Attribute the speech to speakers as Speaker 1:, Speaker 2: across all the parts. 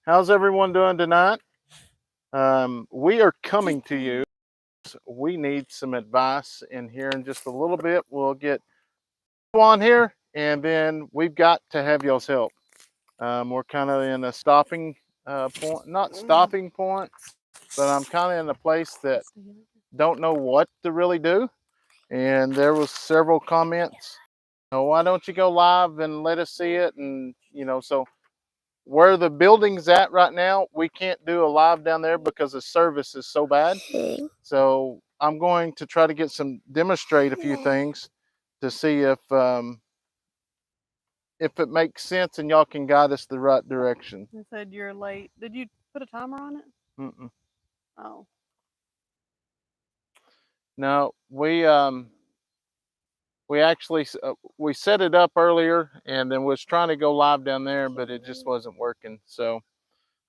Speaker 1: How's everyone doing tonight? We are coming to you. We need some advice in here in just a little bit. We'll get on here, and then we've got to have y'all's help. We're kind of in a stopping point, not stopping point, but I'm kind of in a place that don't know what to really do. And there was several comments. Oh, why don't you go live and let us see it? And so where the building's at right now, we can't do a live down there because the service is so bad. So I'm going to try to demonstrate a few things to see if it makes sense and y'all can guide us the right direction.
Speaker 2: You said you're late. Did you put a timer on it?
Speaker 1: Mm-mm.
Speaker 2: Oh.
Speaker 1: No, we actually we set it up earlier and then was trying to go live down there, but it just wasn't working. So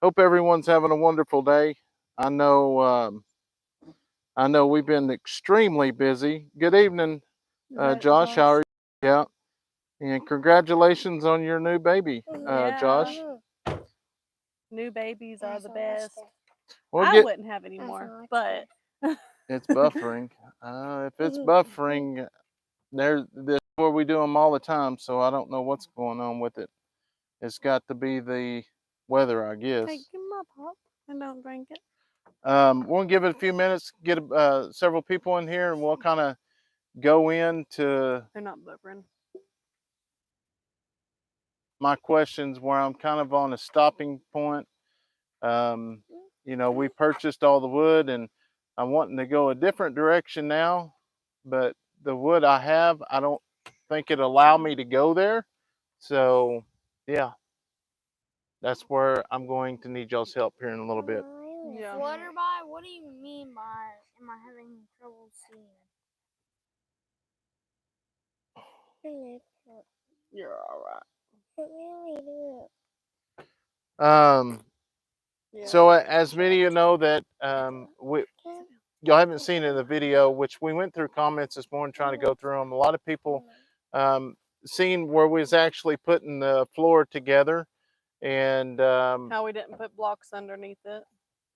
Speaker 1: hope everyone's having a wonderful day. I know we've been extremely busy. Good evening, Josh. How are you? Yeah. And congratulations on your new baby, Josh.
Speaker 2: New babies are the best.
Speaker 1: I
Speaker 2: wouldn't have any more, but
Speaker 1: it's buffering. If it's buffering, this is where we do them all the time, so I don't know what's going on with it. It's got to be the weather, I guess.
Speaker 2: Hey, give me my pop and don't drink it.
Speaker 1: We'll give it a few minutes, get several people in here, and we'll kind of go into.
Speaker 2: They're not buffering.
Speaker 1: My questions where I'm kind of on a stopping point. We purchased all the wood and I'm wanting to go a different direction now, but the wood I have, I don't think it allow me to go there. So yeah, that's where I'm going to need y'all's help here in a little bit.
Speaker 3: Yeah. Water by? What do you mean by am I having trouble seeing?
Speaker 2: You're all right.
Speaker 1: So as many of you know that y'all haven't seen it in the video, which we went through comments this morning trying to go through them. A lot of people seen where we was actually putting the floor together and
Speaker 2: how we didn't put blocks underneath it.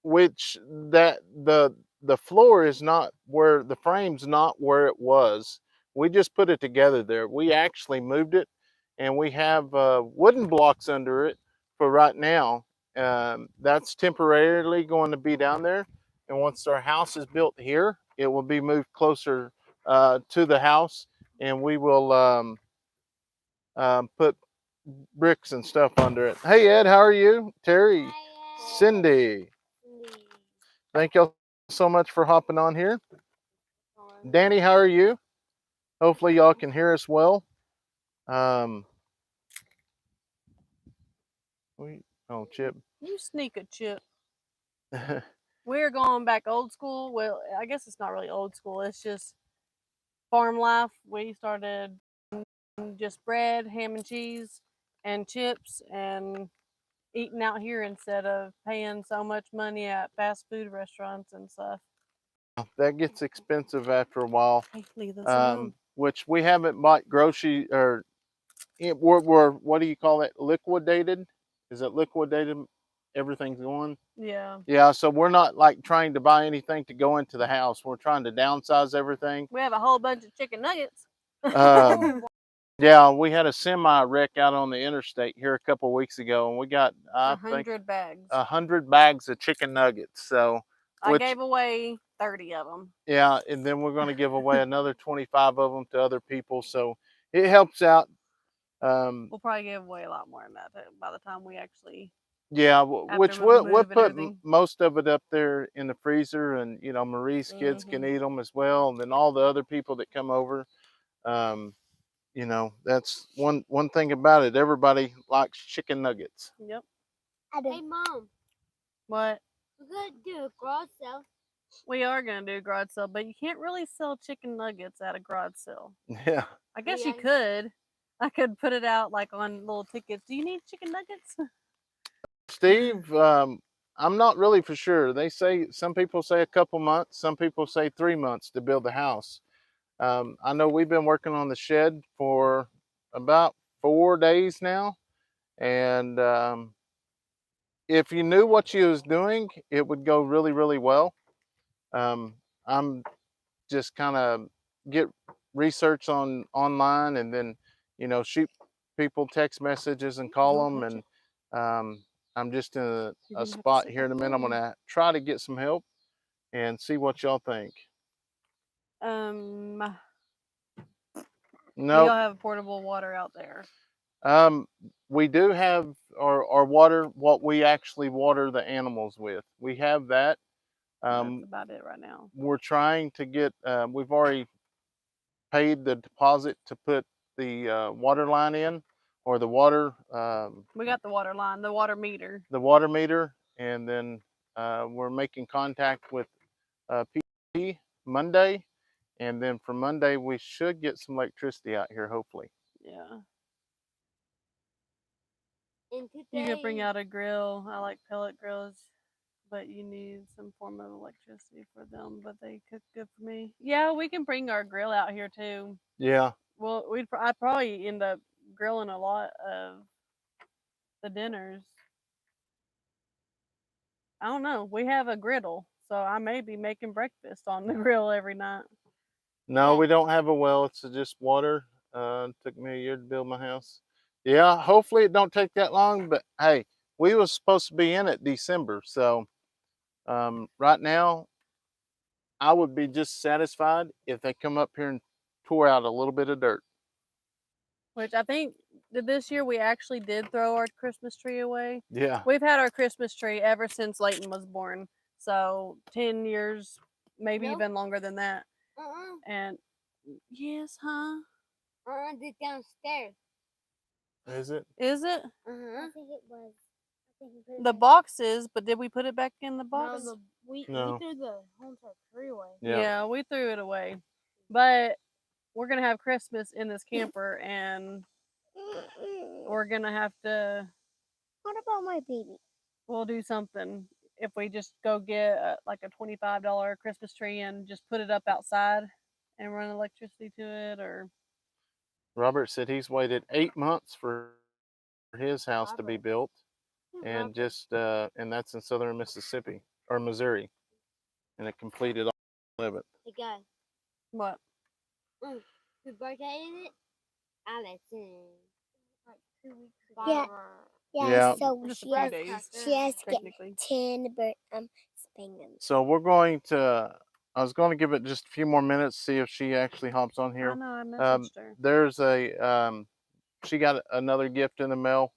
Speaker 1: Which that the floor is not where the frame's not where it was. We just put it together there. We actually moved it and we have wooden blocks under it for right now. That's temporarily going to be down there, and once our house is built here, it will be moved closer to the house, and we will put bricks and stuff under it. Hey Ed, how are you? Terry, Cindy, thank y'all so much for hopping on here. Danny, how are you? Hopefully y'all can hear us well. Chip.
Speaker 2: You sneak a Chip. We're going back old school. Well, I guess it's not really old school. It's just farm life. We started just bread, ham and cheese, and chips, and eating out here instead of paying so much money at fast food restaurants and stuff.
Speaker 1: That gets expensive after a while.
Speaker 2: Hey, leave this alone.
Speaker 1: Which we haven't bought grocery or we're what do you call it? Liquidated? Is it liquidated? Everything's going. Yeah, so we're not like trying to buy anything to go into the house. We're trying to downsize everything.
Speaker 2: We have a whole bunch of chicken nuggets.
Speaker 1: Yeah, we had a semi wreck out on the interstate here a couple of weeks ago, and we got
Speaker 2: 100 bags.
Speaker 1: 100 bags of chicken nuggets. So
Speaker 2: I gave away 30 of them.
Speaker 1: Yeah, and then we're going to give away another 25 of them to other people. So it helps out.
Speaker 2: We'll probably give away a lot more than that by the time we actually.
Speaker 1: Yeah, which we'll put most of it up there in the freezer, and Marie's kids can eat them as well, and then all the other people that come over. That's one thing about it. Everybody likes chicken nuggets.
Speaker 2: Yep.
Speaker 3: Hey, Mom.
Speaker 2: What?
Speaker 3: We're gonna do a garage sale.
Speaker 2: We are gonna do a garage sale, but you can't really sell chicken nuggets at a garage sale.
Speaker 1: Yeah.
Speaker 2: I guess you could. I could put it out like on little tickets. Do you need chicken nuggets?
Speaker 1: Steve, I'm not really for sure. Some people say a couple months, some people say 3 months to build the house. I know we've been working on the shed for about 4 days now, and if you knew what you was doing, it would go really, really well. I'm just kind of get research on online, and then shoot people text messages and call them. And I'm just in a spot here in a minute. I'm gonna try to get some help and see what y'all think.
Speaker 2: Do
Speaker 1: No,
Speaker 2: y'all have portable water out there?
Speaker 1: we do have our water, what we actually water the animals with. We have that.
Speaker 2: That's about it right now.
Speaker 1: We're trying to get, we've already paid the deposit to put the water line in, or the water,
Speaker 2: We got the water line, the water meter.
Speaker 1: and then we're making contact with P Monday, and then from Monday we should get some electricity out here, hopefully.
Speaker 2: Yeah.
Speaker 3: And
Speaker 2: You could bring
Speaker 3: today-
Speaker 2: out a grill. I like pellet grills, but you need some form of electricity for them. But they cook good for me. Yeah, we can bring our grill out here too.
Speaker 1: Yeah.
Speaker 2: Well, I'd probably end up grilling a lot of the dinners. I don't know. We have a griddle, so I may be making breakfast on the grill every night.
Speaker 1: No, we don't have a well. It's just water. It took me a year to build my house. Yeah, hopefully it don't take that long. But hey, we was supposed to be in it December, so right now I would be just satisfied if they come up here and tore out a little bit of dirt.
Speaker 2: Which I think this year we actually did throw our Christmas tree away.
Speaker 1: Yeah.
Speaker 2: We've had our Christmas tree ever since Leighton was born. So 10 years, maybe
Speaker 3: Nope.
Speaker 2: even longer than that.
Speaker 3: Uh-uh.
Speaker 2: And yes, huh?
Speaker 3: It's downstairs.
Speaker 1: Is it?
Speaker 2: Is it?
Speaker 3: I think it was. I think we put it
Speaker 2: The
Speaker 3: back-
Speaker 2: boxes, but did we put it back in the
Speaker 3: No,
Speaker 2: box?
Speaker 3: we
Speaker 1: No.
Speaker 3: threw the home tree away.
Speaker 2: Yeah, we threw it away. But we're going to have Christmas in this camper, and we're going to have to,
Speaker 3: What about my baby?
Speaker 2: we'll do something. If we just go get like a $25 Christmas tree and just put it up outside and run electricity to it, or
Speaker 1: Robert said he's waited 8 months for his house to be built, and and that's in southern Mississippi or Missouri, and it completed all of it.
Speaker 3: The guy
Speaker 2: what?
Speaker 3: who birthday it? Addison. Like 2 weeks ago.
Speaker 4: Yeah.
Speaker 1: Yeah.
Speaker 4: So
Speaker 2: Just a
Speaker 4: she
Speaker 2: few
Speaker 4: has,
Speaker 2: days,
Speaker 4: she has to get
Speaker 2: technically.
Speaker 4: 10 spangles.
Speaker 1: So we're going to. I was going to give it just a few more minutes, see if she actually hops on
Speaker 2: I
Speaker 1: here.
Speaker 2: know, I messaged her.
Speaker 1: There's a she got another gift in the mail,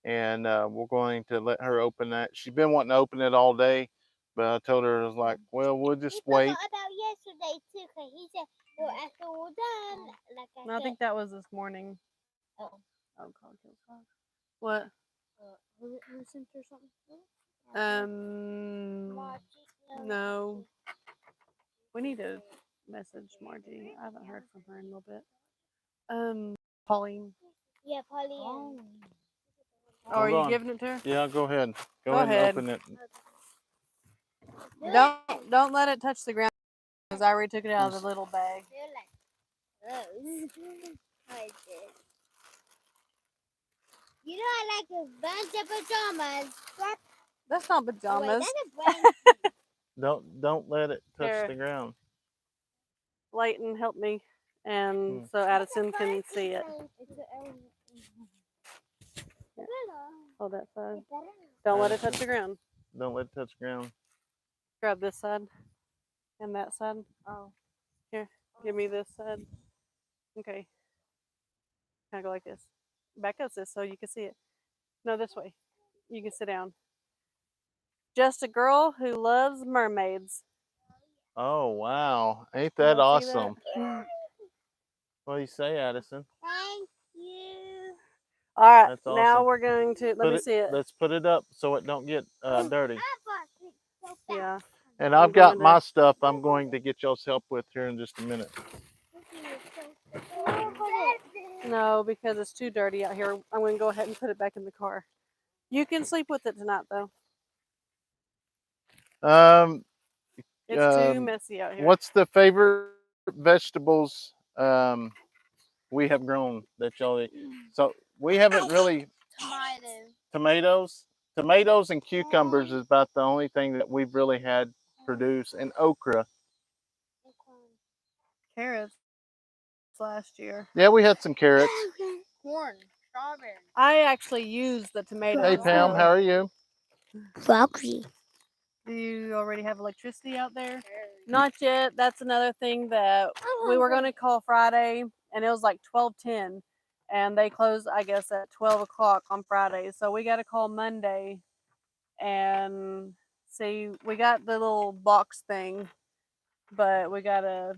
Speaker 1: and we're going to let her open that. She's been wanting to open it all day, but I told her, I was like, well, we'll just wait.
Speaker 3: About yesterday too, cause he said, "Well, after we're done, like I
Speaker 2: No, I
Speaker 3: said."
Speaker 2: think that was this morning.
Speaker 3: Oh.
Speaker 2: Oh, call kills five. What?
Speaker 3: Was it Innocent or something?
Speaker 2: No. We need to message Margie. I haven't heard from her in a little bit. Pauline.
Speaker 3: Yeah, Polly.
Speaker 2: Oh,
Speaker 1: Hold
Speaker 2: are you
Speaker 1: on.
Speaker 2: giving it to her?
Speaker 1: Yeah, go ahead. Go
Speaker 2: Go
Speaker 1: ahead
Speaker 2: ahead.
Speaker 1: and open it.
Speaker 2: Don't let it touch the ground, because I already took it out of the little bag.
Speaker 3: They're like those. I did. You know I like a bunch of pajamas. What?
Speaker 2: That's not
Speaker 3: Oh, wait,
Speaker 2: pajamas.
Speaker 3: that's a brand.
Speaker 1: Don't let it touch
Speaker 2: Here.
Speaker 1: the ground.
Speaker 2: Leighton, help me, and so Addison can see it. Hold that side. Don't let it touch the ground.
Speaker 1: Don't let it touch the ground.
Speaker 2: Grab this side and that side. Oh, here, give me this side. Okay. Kind of go like this. Back up, sis, so you can see it. No, this way. You can sit down. Just a girl who loves mermaids.
Speaker 1: Oh wow, ain't
Speaker 2: You
Speaker 1: that
Speaker 2: wanna see
Speaker 1: awesome?
Speaker 2: that?
Speaker 1: What do you say, Addison?
Speaker 3: Thank you.
Speaker 2: All right,
Speaker 1: That's
Speaker 2: now
Speaker 1: awesome.
Speaker 2: we're going to let me see it.
Speaker 1: Let's put it up so it don't get dirty.
Speaker 3: I bought it so fast.
Speaker 2: Yeah.
Speaker 1: And
Speaker 2: I'm
Speaker 1: I've got
Speaker 2: going to-
Speaker 1: my stuff I'm going to get y'all's help with here in just a minute.
Speaker 2: No, because it's too dirty out here. I'm going to go ahead and put it back in the car. You can sleep with it tonight, though. It's too messy out here.
Speaker 1: What's the favorite vegetables we have grown that y'all eat? So we haven't really
Speaker 3: Tomatoes.
Speaker 1: tomatoes. Tomatoes and cucumbers is about the only thing that we've really had produce, and okra.
Speaker 2: Carrots last year.
Speaker 1: Yeah, we had some carrots.
Speaker 3: Corn, strawberry.
Speaker 2: I actually used the tomatoes.
Speaker 1: Hey Pam,
Speaker 2: though.
Speaker 1: how are you?
Speaker 4: Broccoli.
Speaker 2: Do you already have electricity out there? Not yet. That's another thing that we were going to call Friday, and it was like 12:10, and they close, I guess, at 12 o'clock on Friday. So we got to call Monday and see. We got the little box thing, but we got to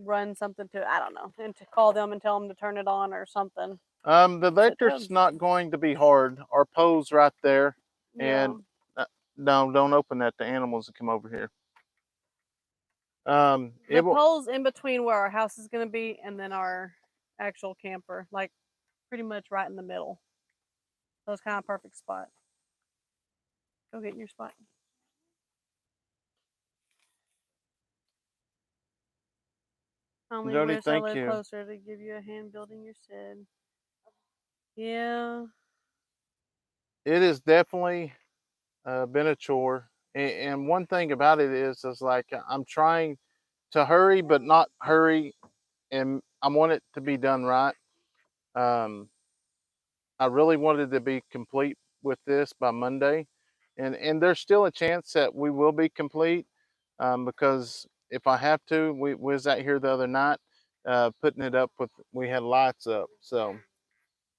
Speaker 2: run something to, I don't know, and to call them and tell them to turn it on or something.
Speaker 1: The electric's not going to be hard. Our pole's right there,
Speaker 2: Yeah.
Speaker 1: and no, don't open that. The animals will come over here.
Speaker 2: The
Speaker 1: It will.
Speaker 2: pole's in between where our house is going to be and then our actual camper, like pretty much right in the middle. So it's kind of a perfect spot. Go get in your spot. Only
Speaker 1: Jody,
Speaker 2: wish I
Speaker 1: thank
Speaker 2: lived
Speaker 1: you.
Speaker 2: closer to give you a hand building your shed. Yeah.
Speaker 1: It has definitely been a chore, and one thing about it is like I'm trying to hurry, but not hurry, and I want it to be done right. I really wanted to be complete with this by Monday, and there's still a chance that we will be complete, because if I have to, we was out here the other night putting it up with, we had lights up, so.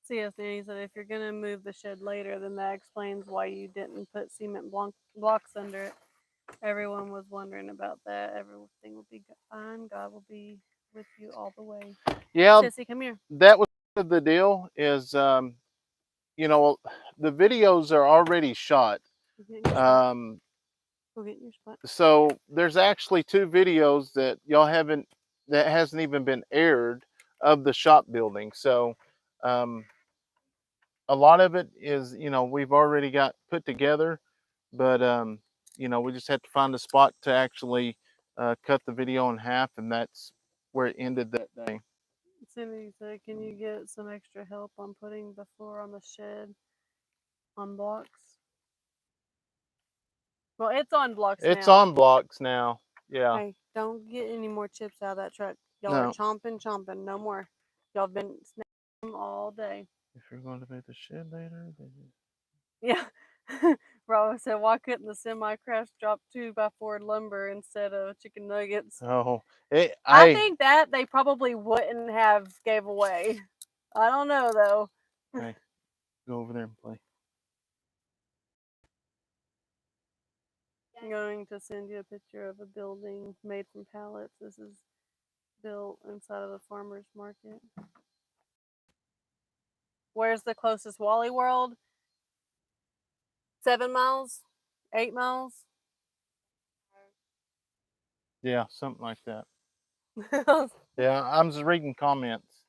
Speaker 2: CS Danny said if you're going to move the shed later, then that explains why you didn't put cement blocks under it. Everyone was wondering about that. Everything will be fine. God will be with you all the way.
Speaker 1: Yeah,
Speaker 2: Sissy, come here.
Speaker 1: that was the deal is, you know, the videos are already shot.
Speaker 2: Go get in your spot.
Speaker 1: So there's actually 2 videos that y'all haven't, that hasn't even been aired, of the shop building. So a lot of it is, you know, we've already got put together, but you know, we just had to find a spot to actually cut the video in half, and that's where it ended that day.
Speaker 2: Cindy said, can you get some extra help on putting the floor on the shed on blocks? Well, it's on blocks
Speaker 1: It's
Speaker 2: now.
Speaker 1: on blocks now. Yeah.
Speaker 2: Hey, don't get any more chips out of that truck. Y'all
Speaker 1: No.
Speaker 2: are chomping. No more. Y'all have been snacking them all day.
Speaker 1: If you're going to make the shed later, then...
Speaker 2: Yeah. Bro said, why couldn't the semi crash drop 2x4 lumber instead of chicken nuggets?
Speaker 1: Oh,
Speaker 2: I think that they probably wouldn't have gave away. I don't know though.
Speaker 1: Hey, go over there and play.
Speaker 2: I'm going to send you a picture of a building made from pallets. This is built inside of a farmer's market. Where's the closest Wally World? 7 miles? 8 miles?
Speaker 1: Yeah, something like that. Yeah, I'm just reading comments.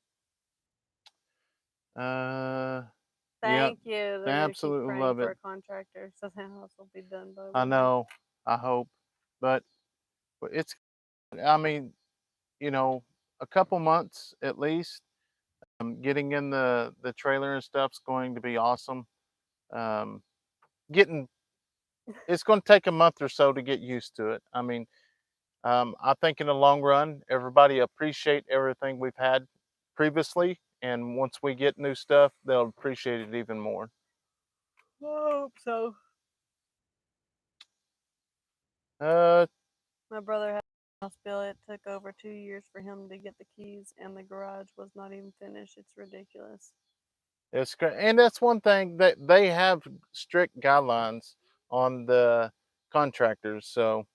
Speaker 2: Thank you.
Speaker 1: I
Speaker 2: They're
Speaker 1: absolutely
Speaker 2: keep
Speaker 1: love
Speaker 2: for
Speaker 1: it.
Speaker 2: a contractor, so the house will be done by.
Speaker 1: I know. I hope, but it's. I mean, you know, a couple months at least. Getting in the trailer and stuff's going to be awesome. Getting, it's going to take a month or so to get used to it. I mean, I think in the long run, everybody appreciate everything we've had previously, and once we get new stuff, they'll appreciate it even more.
Speaker 2: I hope so.
Speaker 1: Uh,
Speaker 2: My brother had a house bill. It took over 2 years for him to get the keys, and the garage was not even finished. It's ridiculous.
Speaker 1: it's great, and that's one thing that they have strict guidelines on the contractors. So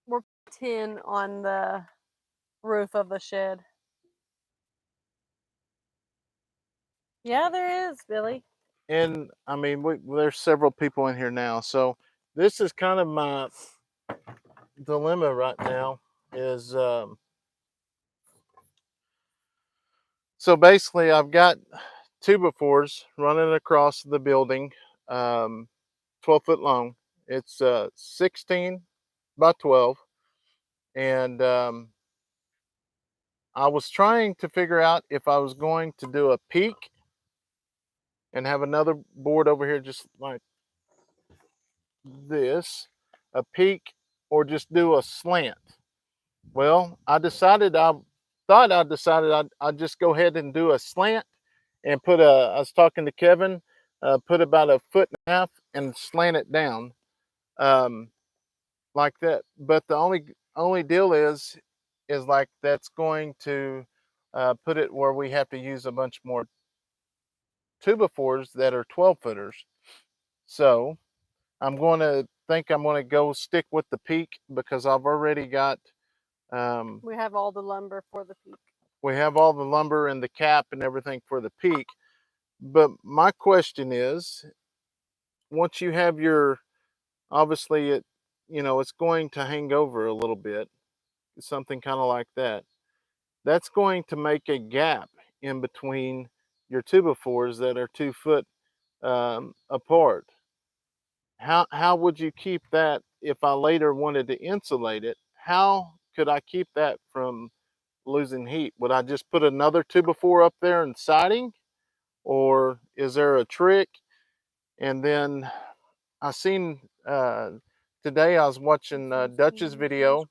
Speaker 2: We're 10 on the roof of the shed. Yeah, there is, Billy.
Speaker 1: and I mean, there's several people in here now, so this is kind of my dilemma right now. Is so basically, I've got 2x4s running across the building, 12-foot long. It's 16 by 12, and I was trying to figure out if I was going to do a peak and have another board over here just like this, a peak, or just do a slant. Well, I decided I'd just go ahead and do a slant and I was talking to Kevin, put about 1.5 feet and slant it down like that. But the only deal is like that's going to put it where we have to use a bunch more 2x4s that are 12-footers. So I'm going to go stick with the peak because I've already got
Speaker 2: We have all the lumber for the peak.
Speaker 1: we have all the lumber and the cap and everything for the peak. But my question is, once you have your, obviously it's going to hang over a little bit, something kind of like that. That's going to make a gap in between your 2x4s that are 2 foot apart. How would you keep that if I later wanted to insulate it? How could I keep that from losing heat? Would I just put another 2x4 up there and siding, or is there a trick? And then I seen today I was watching Dutch's video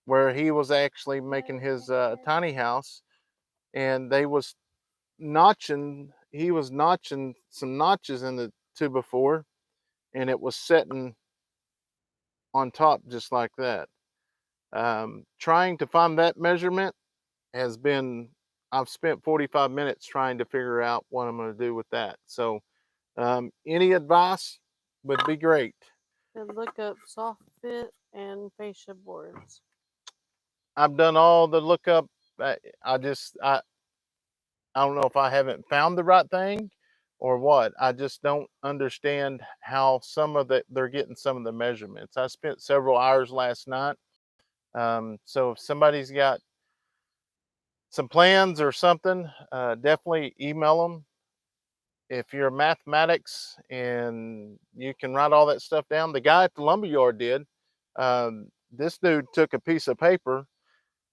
Speaker 1: where he was actually making his tiny house, and they was notching. He was notching some notches in the 2x4, and it was setting on top just like that. Trying to find that measurement has been, I've spent 45 minutes trying to figure out what I'm going to do with that. So any advice would be great.
Speaker 2: And look up soft fit and fascia boards.
Speaker 1: I've done all the lookup. I don't know if I haven't found the right thing or what. I just don't understand how they're getting some of the measurements. I spent several hours last night. So if somebody's got some plans or something, definitely email them. If you're mathematics and you can write all that stuff down, the guy at the lumberyard did. This dude took a piece of paper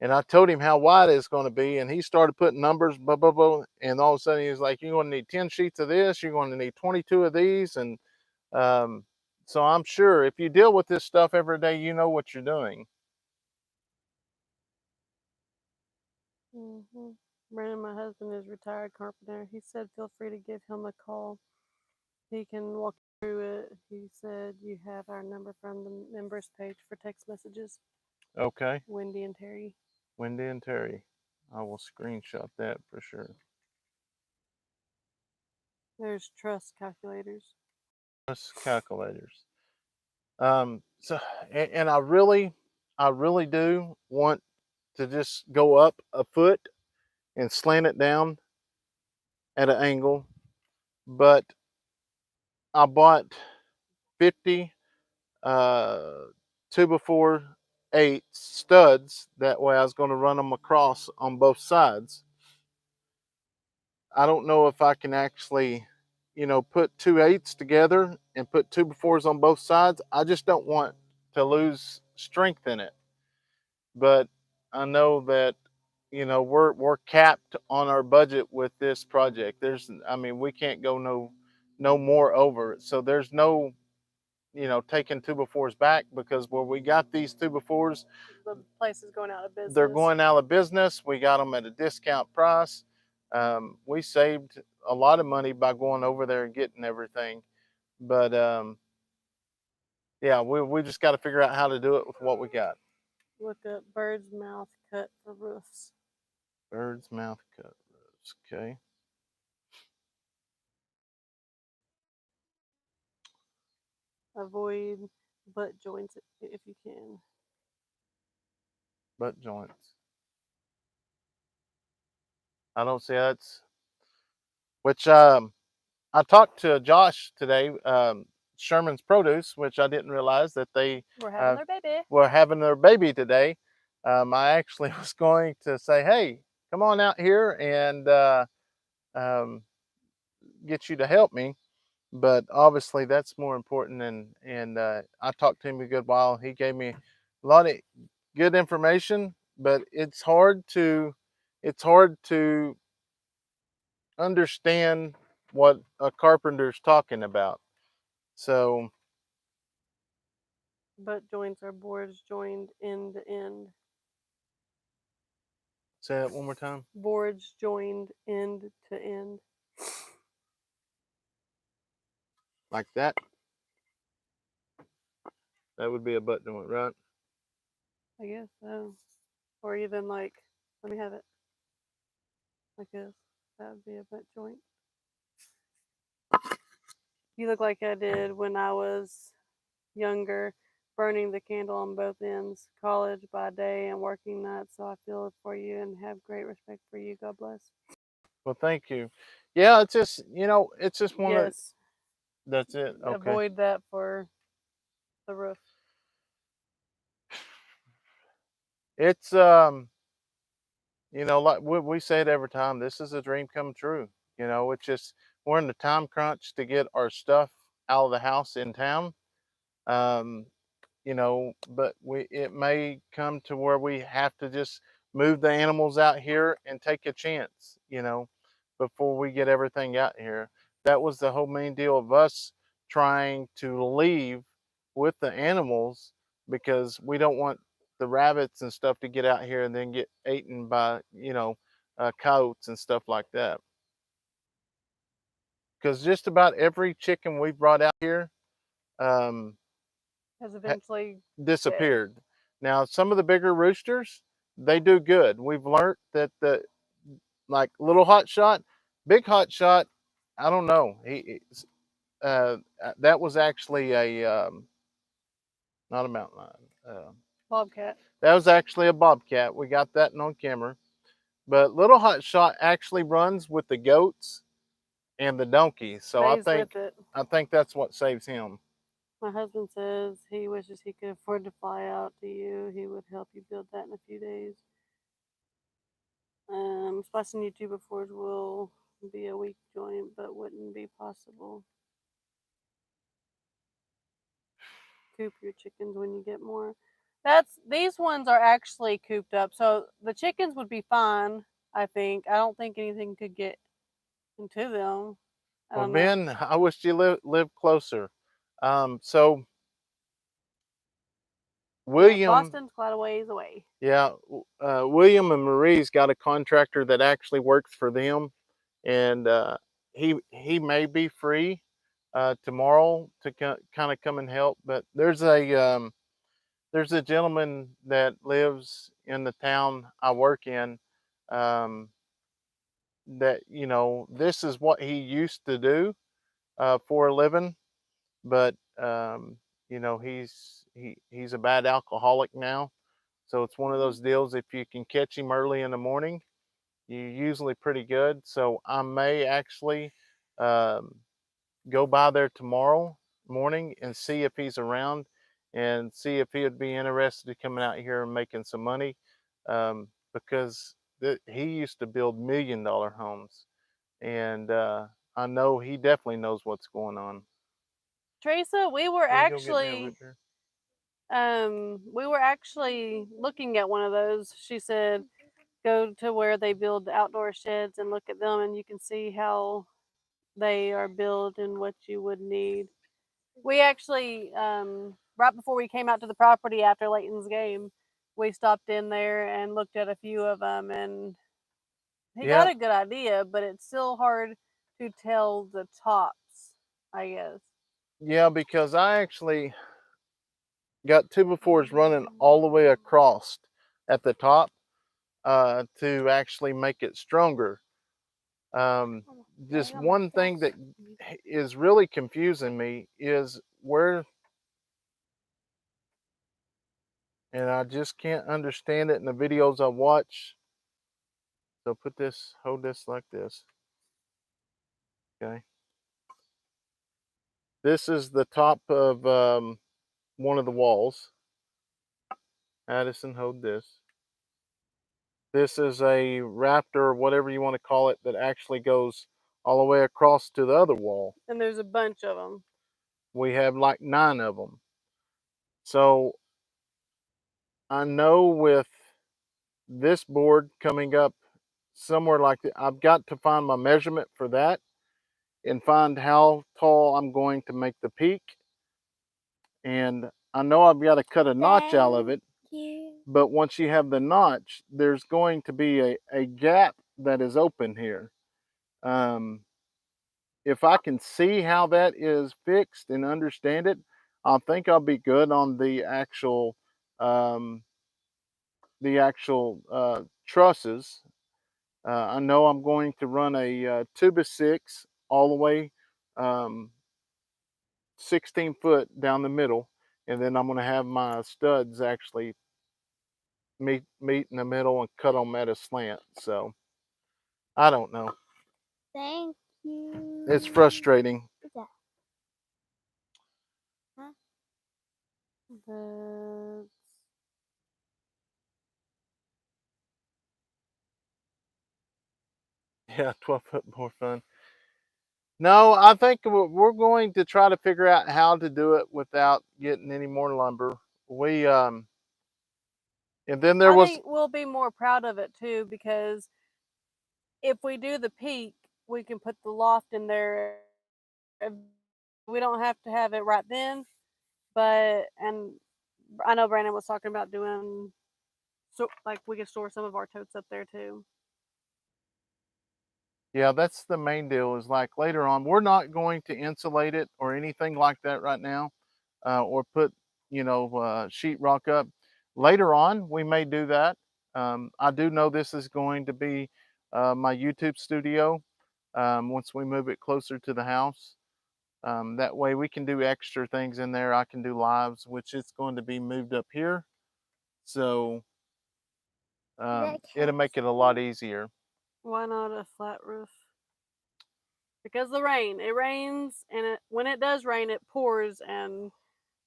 Speaker 1: and I told him how wide it's going to be, and he started putting numbers, blah, blah, blah, and all of a sudden he was like, you're going to need 10 sheets of this, you're going to need 22 of these. And so I'm sure if you deal with this stuff every day, you know what you're doing.
Speaker 2: Brandon, my husband, is retired carpenter. He said feel free to give him a call. He can walk you through it. He said you have our number from the members page for text messages.
Speaker 1: Okay.
Speaker 2: Wendy and Terry.
Speaker 1: Wendy and Terry. I will screenshot that for sure.
Speaker 2: There's trust calculators.
Speaker 1: Trust calculators. So, and I really do want to just go up a foot and slant it down at an angle, but I bought 50 2x4 8 studs. That way I was going to run them across on both sides. I don't know if I can actually, put 2 8s together and put 2x4s on both sides. I just don't want to lose strength in it. But I know that, we're capped on our budget with this project. We can't go no more over it. So there's no, taking 2x4s back, because where we got these 2x4s,
Speaker 2: the place is going out of business.
Speaker 1: They're going out of business. We got them at a discount price. We saved a lot of money by going over there and getting everything. But yeah, we just got to figure out how to do it with what we got.
Speaker 2: Look up bird's mouth cut for roofs.
Speaker 1: Bird's mouth cut roofs. Okay.
Speaker 2: Avoid butt joints if you can.
Speaker 1: Butt joints. I don't see that's, which I talked to Josh today, Sherman's Produce, which I didn't realize that they
Speaker 2: We're having their baby.
Speaker 1: were having their baby today. I actually was going to say, hey, come on out here and get you to help me. But obviously that's more important. And I talked to him a good while. He gave me a lot of good information, but it's hard to understand what a carpenter's talking about. So
Speaker 2: Butt joints are boards joined end to end.
Speaker 1: say that one more time.
Speaker 2: Boards joined end to end.
Speaker 1: Like that. That would be a butt joint, right?
Speaker 2: I guess so. Or even like, let me have it. Like this. That would be a butt joint. You look like I did when I was younger, burning the candle on both ends, college by day and working nights. So I feel for you and have great respect for you. God bless.
Speaker 1: Well, thank you. Yeah, it's just, you know, it's just one of,
Speaker 2: Yes.
Speaker 1: that's it. Okay.
Speaker 2: Avoid that for the roof.
Speaker 1: It's, you know, like we say it every time, this is a dream come true. You know, it's just, we're in the time crunch to get our stuff out of the house in town. Um, you know, but it may come to where we have to just move the animals out here and take a chance, you know, before we get everything out here. That was the whole main deal of us trying to leave with the animals, because we don't want the rabbits and stuff to get out here and then get eaten by, you know, coyotes and stuff like that. Because just about every chicken we've brought out here, um,
Speaker 2: Has eventually
Speaker 1: disappeared. Now, some of the bigger roosters, they do good. We've learned that the, like little hot shot, big hot shot, I don't know. That was actually a not a mountain lion.
Speaker 2: bobcat.
Speaker 1: That was actually a bobcat. We got that on camera. But little hot shot actually runs with the goats and the donkeys. So
Speaker 2: Stays with it.
Speaker 1: I think that's what saves him.
Speaker 2: My husband says he wishes he could afford to fly out to you. He would help you build that in a few days. Splicing you two before will be a weak joint, but wouldn't be possible. Coop your chickens when you get more. These ones are actually cooped up, so the chickens would be fine. I think. I don't think anything could get into them. I
Speaker 1: Well,
Speaker 2: don't know.
Speaker 1: Ben, I wish you lived closer. So
Speaker 2: Yeah,
Speaker 1: William,
Speaker 2: Boston's quite a ways away.
Speaker 1: yeah, William and Marie's got a contractor that actually works for them, and he may be free tomorrow to kind of come and help. But there's a gentleman that lives in the town I work in, um, that, you know, this is what he used to do for a living, but you know, he's a bad alcoholic now. So it's one of those deals, if you can catch him early in the morning, you're usually pretty good. So I may actually um, go by there tomorrow morning and see if he's around, and see if he would be interested in coming out here and making some money, because he used to build $1 million homes, and I know he definitely knows what's going on.
Speaker 2: Teresa,
Speaker 1: Can you go get me a root beer?
Speaker 2: we were actually looking at one of those. She said go to where they build the outdoor sheds and look at them, and you can see how they are built and what you would need. We actually, right before we came out to the property after Leighton's game, we stopped in there and looked at a few of them, and he got
Speaker 1: Yeah,
Speaker 2: a good idea, but it's still hard to tell the tops, I guess.
Speaker 1: yeah, because I actually got 2x4s running all the way across at the top to actually make it stronger. Just one thing that is really confusing me is where, and I just can't understand it in the videos I watch. So hold this like this. Okay. This is the top of one of the walls. Addison, hold this. This is a raptor, whatever you want to call it, that actually goes all the way across to the other wall.
Speaker 2: And there's a bunch of them.
Speaker 1: We have like 9 of them. So I know with this board coming up somewhere like that, I've got to find my measurement for that. and find how tall I'm going to make the peak. And I know I've got to cut a notch out of it, but once you have the notch, there's going to be a gap that is open here. If I can see how that is fixed and understand it, I think I'll be good on um, the actual trusses. I know I'm going to run a 2x6 all the way, um, 16 foot down the middle, and then I'm going to have my studs actually meet in the middle and cut them at a slant. So I don't know.
Speaker 3: Thank you.
Speaker 1: It's frustrating.
Speaker 3: What's that? Huh?
Speaker 2: That's
Speaker 1: Yeah, 12 foot more fun. No, I think we're going to try to figure out how to do it without getting any more lumber. We and then there
Speaker 2: I
Speaker 1: was
Speaker 2: think we'll be more proud of it too, because if we do the peak, we can put the loft in there. We don't have to have it right then, but and I know Brandon was talking about doing so like we could store some of our totes up there too.
Speaker 1: yeah, that's the main deal is like later on, we're not going to insulate it or anything like that right now, or put, sheetrock up. Later on, we may do that. I do know this is going to be my YouTube studio once we move it closer to the house. That way we can do extra things in there. I can do lives, which is going to be moved up here. So it'll make it a lot easier.
Speaker 2: Why not a flat roof? Because the rain, it rains, and when it does rain, it pours, and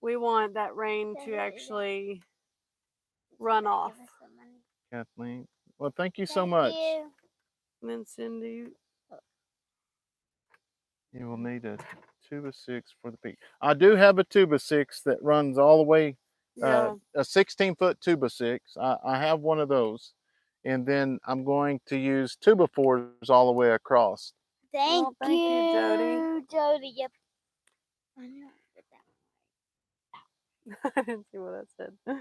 Speaker 2: we want that rain to actually run off.
Speaker 1: Kathleen, well, thank you so much.
Speaker 2: And then Cindy,
Speaker 1: You will need a 2x6 for the peak. I do have a 2x6 that runs all the way,
Speaker 2: yeah,
Speaker 1: a 16-foot 2x6. I have one of those. And then I'm going to use 2x4s all the way across.
Speaker 3: Thank
Speaker 2: you, Jody.
Speaker 3: Jody, yep.
Speaker 2: I didn't see what that said.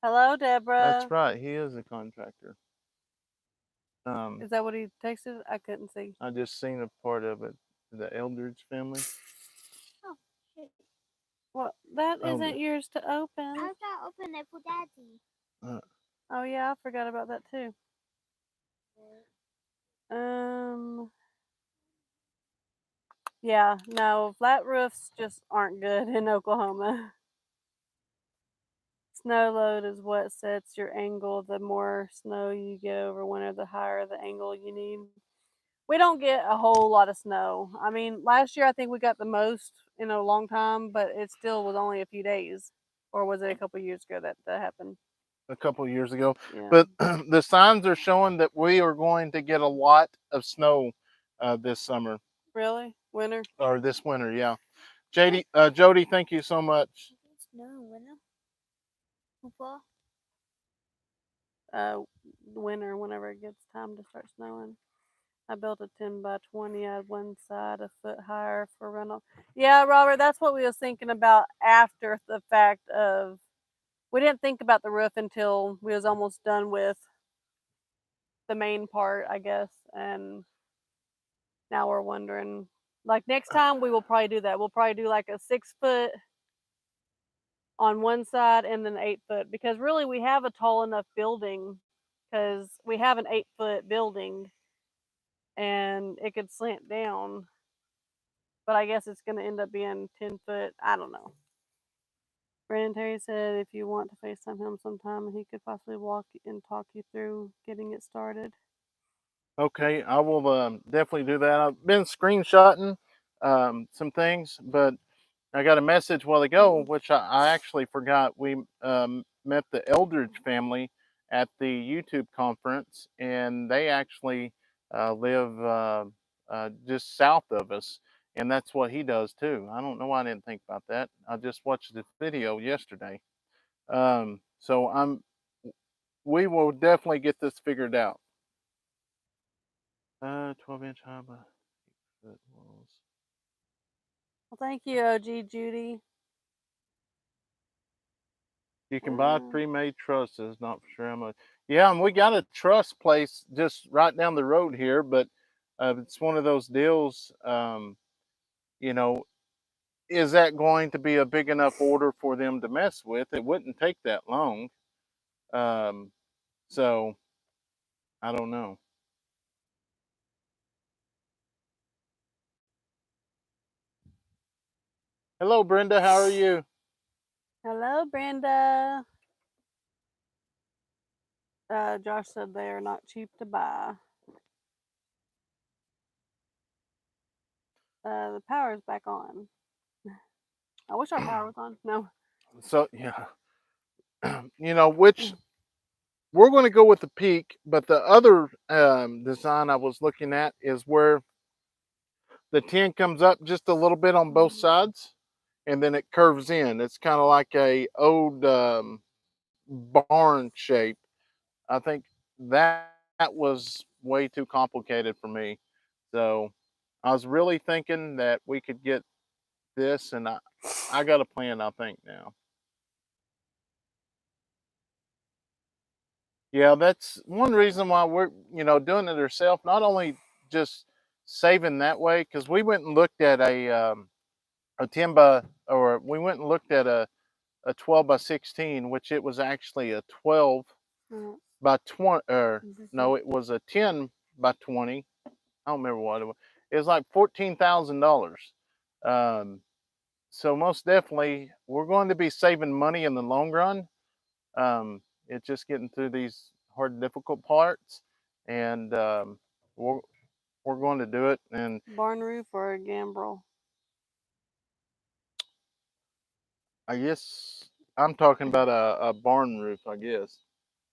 Speaker 2: Hello, Deborah.
Speaker 1: That's right. He is a contractor.
Speaker 2: Is that what he texted? I couldn't see.
Speaker 1: I just seen a part of it. The Eldridge family.
Speaker 3: Oh, shit.
Speaker 2: Well, that
Speaker 1: Oh,
Speaker 2: isn't yours to open.
Speaker 3: I was trying to open it for Daddy.
Speaker 2: Oh yeah, I forgot about that too. Yeah, no, flat roofs just aren't good in Oklahoma. Snow load is what sets your angle. The more snow you get over winter, the higher the angle you need. We don't get a whole lot of snow. I mean, last year I think we got the most in a long time, but it still was only a few days. Or was it a couple years ago that happened?
Speaker 1: A couple of years ago.
Speaker 2: Yeah.
Speaker 1: But the signs are showing that we are going to get a lot of snow this summer.
Speaker 2: Really? Winter?
Speaker 1: Or this winter, yeah. Jody, thank you so much.
Speaker 3: No, winner.
Speaker 2: Winter, whenever it gets time to start snowing. I built a 10 by 20. I had one side a foot higher for runoff. Yeah, Robert, that's what we was thinking about after the fact of, we didn't think about the roof until we was almost done with the main part, I guess. And now we're wondering, like next time we will probably do that. We'll probably do like a 6 foot on one side and then 8 foot, because really we have a tall enough building, because we have an 8 foot building and it could slant down, but I guess it's going to end up being 10 foot. I don't know. Brandon Terry said if you want to FaceTime him sometime, he could possibly walk and talk you through getting it started.
Speaker 1: Okay, I will definitely do that. I've been screenshotting some things, but I got a message a while ago, which I actually forgot. We met the Eldridge family at the YouTube conference, and they actually live just south of us, and that's what he does too. I don't know why I didn't think about that. I just watched the video yesterday. So we will definitely get this figured out. 12-inch high by 8 foot walls.
Speaker 2: Well, thank you, OG Judy.
Speaker 1: You can buy pre-made trusses, not for sure how much. Yeah, and we got a truss place just right down the road here, but it's one of those deals. You know, is that going to be a big enough order for them to mess with? It wouldn't take that long. So I don't know. Hello, Brenda. How are you?
Speaker 2: Hello, Brenda. Josh said they are not cheap to buy. The power is back on. I wish our power was on. No.
Speaker 1: So yeah, you know which we're going to go with the peak, but the other design I was looking at is where the tin comes up just a little bit on both sides, and then it curves in. It's kind of like a old barn shape. I think that was way too complicated for me. So I was really thinking that we could get this, and I got a plan, I think, now. Yeah, that's one reason why we're, doing it ourselves. Not only just saving that way, because we went and looked at a 10 by, or we went and looked at a 12 by 16, which it was actually a 12 by 20, or no, it was a 10 by 20. I don't remember what it was. It was like $14,000. So most definitely, we're going to be saving money in the long run. It's just getting through these hard, difficult parts, and we're going to do it. And
Speaker 2: Barn roof or a gambrel?
Speaker 1: I guess I'm talking about a barn roof, I guess.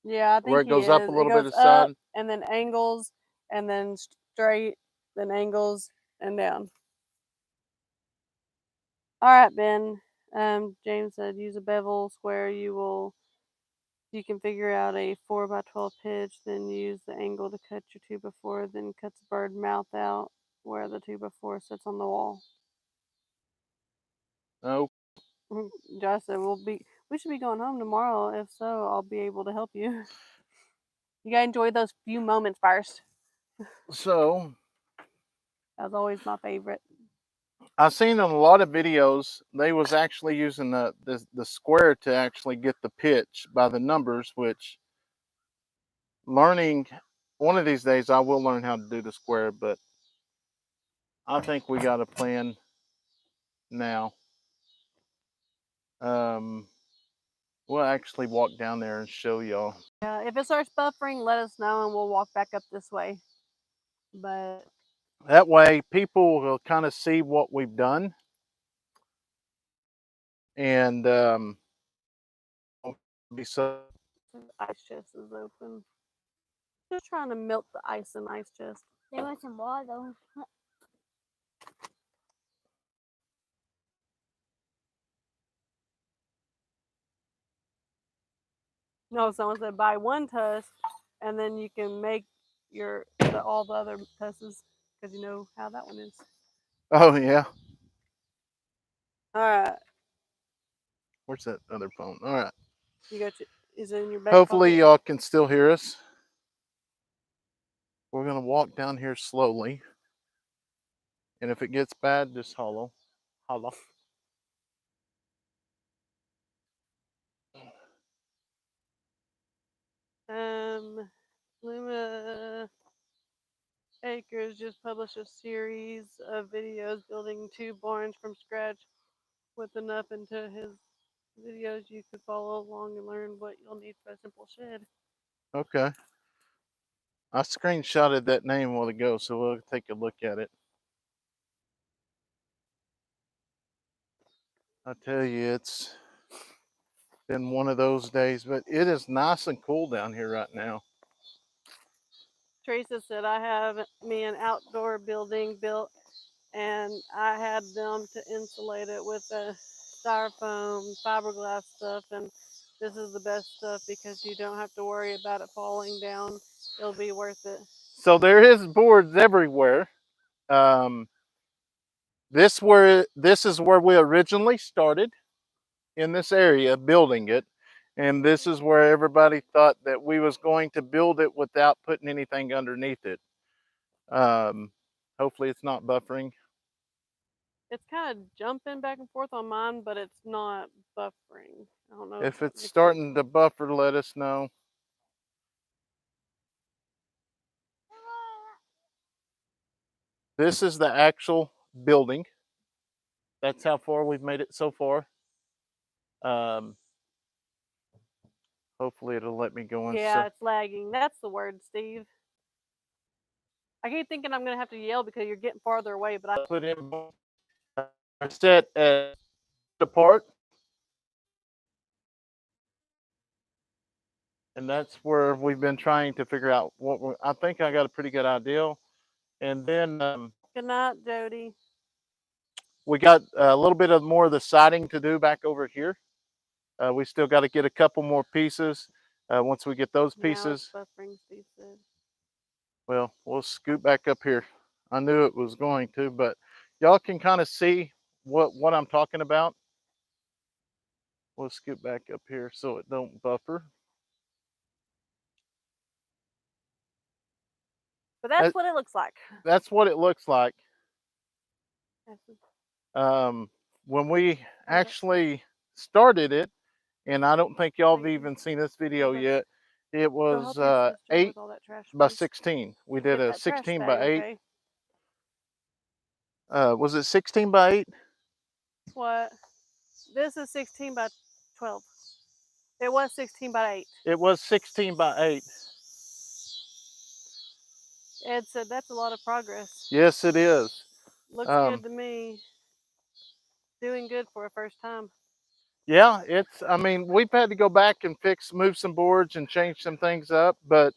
Speaker 2: Yeah, I
Speaker 1: Where
Speaker 2: think
Speaker 1: it
Speaker 2: he
Speaker 1: goes
Speaker 2: is.
Speaker 1: up a
Speaker 2: It
Speaker 1: little bit
Speaker 2: goes
Speaker 1: of
Speaker 2: up
Speaker 1: side.
Speaker 2: and then angles and then straight, then angles and down. All right, Ben. James said use a bevel square. You can figure out a 4x12 pitch, then use the angle to cut your 2x4, then cut the bird mouth out where the 2x4 sits on the wall.
Speaker 1: Oh,
Speaker 2: Josh said we should be going home tomorrow. If so, I'll be able to help you. You gotta enjoy those few moments first.
Speaker 1: so
Speaker 2: That's always my favorite.
Speaker 1: I've seen in a lot of videos they was actually using the square to actually get the pitch by the numbers, which learning one of these days I will learn how to do the square, but I think we got a plan now. We'll actually walk down there and show y'all.
Speaker 2: Yeah, if it starts buffering, let us know and we'll walk back up this way. But
Speaker 1: That way people will kind of see what we've done. And be so
Speaker 2: the ice chest is open. Just trying to melt the ice in the ice chest.
Speaker 3: There was some water.
Speaker 2: No, someone said buy one tuss, and then you can make all the other tusses because you know how that one is.
Speaker 1: Oh yeah.
Speaker 2: All right,
Speaker 1: Where's that other phone? All right.
Speaker 2: you got is it in your back
Speaker 1: Hopefully
Speaker 2: pocket?
Speaker 1: y'all can still hear us. We're gonna walk down here slowly. And if it gets bad, just holla.
Speaker 2: Luma Acres just published a series of videos building 2 barns from scratch with enough into his videos you could follow along and learn what you'll need for a simple shed.
Speaker 1: Okay. I screenshotted that name a while ago, so we'll take a look at it. I tell you, it's been one of those days, but it is nice and cool down here right now.
Speaker 2: Teresa said, I have me an outdoor building built and I had them to insulate it with a styrofoam fiberglass stuff, and this is the best stuff because you don't have to worry about it falling down. It'll be worth it.
Speaker 1: So there is boards everywhere. this is where we originally started, in this area, building it. And this is where everybody thought that we was going to build it without putting anything underneath it. Hopefully it's not buffering.
Speaker 2: It's kind of jumping back and forth on mine, but it's not buffering. I don't know
Speaker 1: If
Speaker 2: that
Speaker 1: it's
Speaker 2: makes
Speaker 1: starting to buffer, let us know. This is the actual building. That's how far we've made it so far. Hopefully it'll let me go
Speaker 2: Yeah,
Speaker 1: inside.
Speaker 2: it's lagging. That's the word, Steve. I keep thinking I'm gonna have to yell because you're getting farther away, but I
Speaker 1: Put in set apart, and that's where we've been trying to figure out what I think I got a pretty good idea. And then
Speaker 2: good night, Jody.
Speaker 1: we got a little bit of more of the siding to do back over here. We still got to get a couple more pieces. Once we get those
Speaker 2: Now it's
Speaker 1: pieces,
Speaker 2: buffering, Steve said.
Speaker 1: well, we'll scoot back up here. I knew it was going to, but y'all can kind of see what I'm talking about. We'll scoot back up here so it don't buffer.
Speaker 2: But that's what it looks like.
Speaker 1: That's what it looks like.
Speaker 2: That's-
Speaker 1: When we actually started it, and I don't think y'all have
Speaker 2: Thank you.
Speaker 1: even seen this video
Speaker 2: Okay.
Speaker 1: yet. It
Speaker 2: Go help
Speaker 1: was
Speaker 2: your sister
Speaker 1: 8
Speaker 2: with all that trash,
Speaker 1: by
Speaker 2: please.
Speaker 1: 16. We did
Speaker 2: Get
Speaker 1: a
Speaker 2: that trash
Speaker 1: 16
Speaker 2: bag,
Speaker 1: by 8.
Speaker 2: okay?
Speaker 1: Was it 16 by 8?
Speaker 2: What? This is 16 by 12. It was 16 by 8.
Speaker 1: It was 16 by 8.
Speaker 2: Ed said that's a lot of progress.
Speaker 1: Yes, it is.
Speaker 2: Looks good to me. Doing good for a first time.
Speaker 1: Yeah, I mean, we've had to go back and move some boards and change some things up, but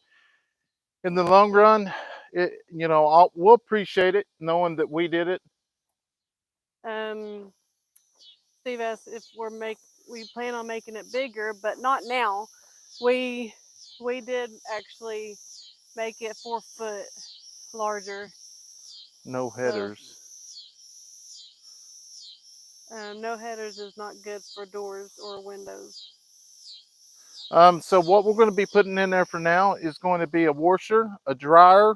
Speaker 1: in the long run, we'll appreciate it knowing that we did it.
Speaker 2: Steve asked if we plan on making it bigger, but not now. We did actually make it 4 foot larger.
Speaker 1: No headers.
Speaker 2: No headers is not good for doors or windows.
Speaker 1: So what we're going to be putting in there for now is going to be a washer, a dryer,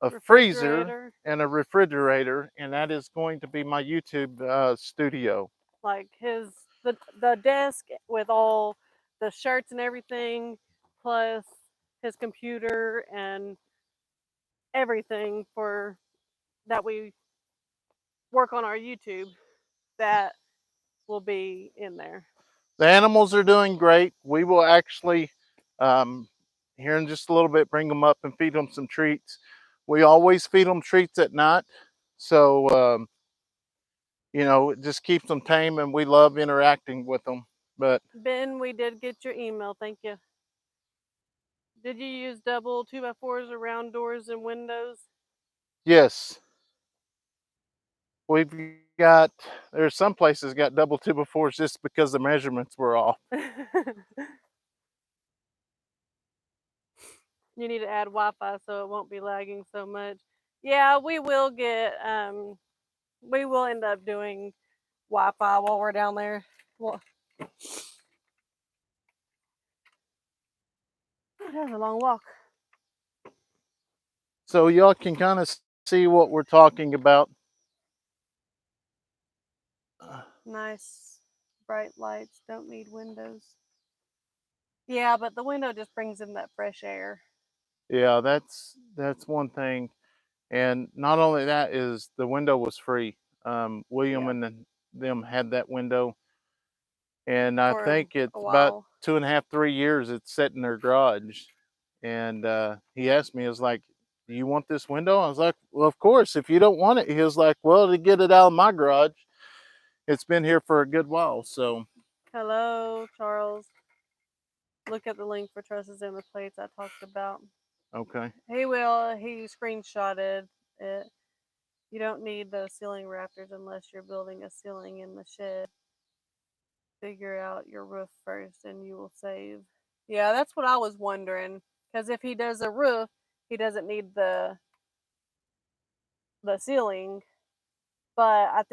Speaker 1: a freezer, and a refrigerator, and that is going to be my YouTube studio.
Speaker 2: Like the desk with all the shirts and everything, plus his computer and everything for that we work on our YouTube, that will be in there.
Speaker 1: The animals are doing great. We will actually, here in just a little bit, bring them up and feed them some treats. We always feed them treats at night. So, it just keeps them tame, and we love interacting with them. But
Speaker 2: Ben, we did get your email. Thank you. Did you use double 2x4s around doors and windows?
Speaker 1: yes, there's some places got double 2x4s just because the measurements were off.
Speaker 2: You need to add Wi-Fi so it won't be lagging so much. Yeah, we will end up doing Wi-Fi while we're down there. Well, that was a long walk.
Speaker 1: So y'all can kind of see what we're talking about.
Speaker 2: Nice bright lights, don't need windows. Yeah, but the window just brings in that fresh air.
Speaker 1: Yeah, that's one thing. And not only that, is the window was free. William and them had that window, and I think it's about 2.5, 3 years it's sat in their garage. And he asked me, he was like, "Do you want this window?" I was like, "Well, of course. If you don't want it," he was like, "Well, to get it out of my garage, it's been here for a good while." So,
Speaker 2: hello, Charles. Look at the link for trusses and the plates I talked about.
Speaker 1: okay.
Speaker 2: He screenshotted it. You don't need those ceiling rafters unless you're building a ceiling in the shed. Figure out your roof first and you will save. Yeah, that's what I was wondering. Because if he does a roof, he doesn't need the ceiling. but I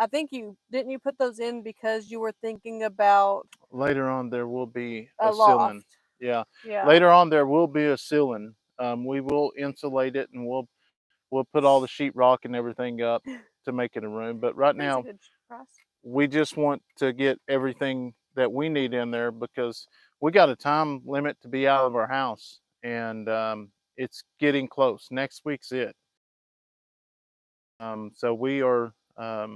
Speaker 2: think you didn't you put those in because you were thinking about
Speaker 1: Later on, there will be
Speaker 2: a
Speaker 1: a ceiling.
Speaker 2: loft.
Speaker 1: Yeah.
Speaker 2: Yeah.
Speaker 1: Later on, there will be a ceiling. We will insulate it, and we'll put all the sheetrock and everything up to make it a room. But right
Speaker 2: That's a
Speaker 1: now,
Speaker 2: good price.
Speaker 1: we just want to get everything that we need in there because we got a time limit to be out of our house, and it's getting close. Next week's it. So we are uh,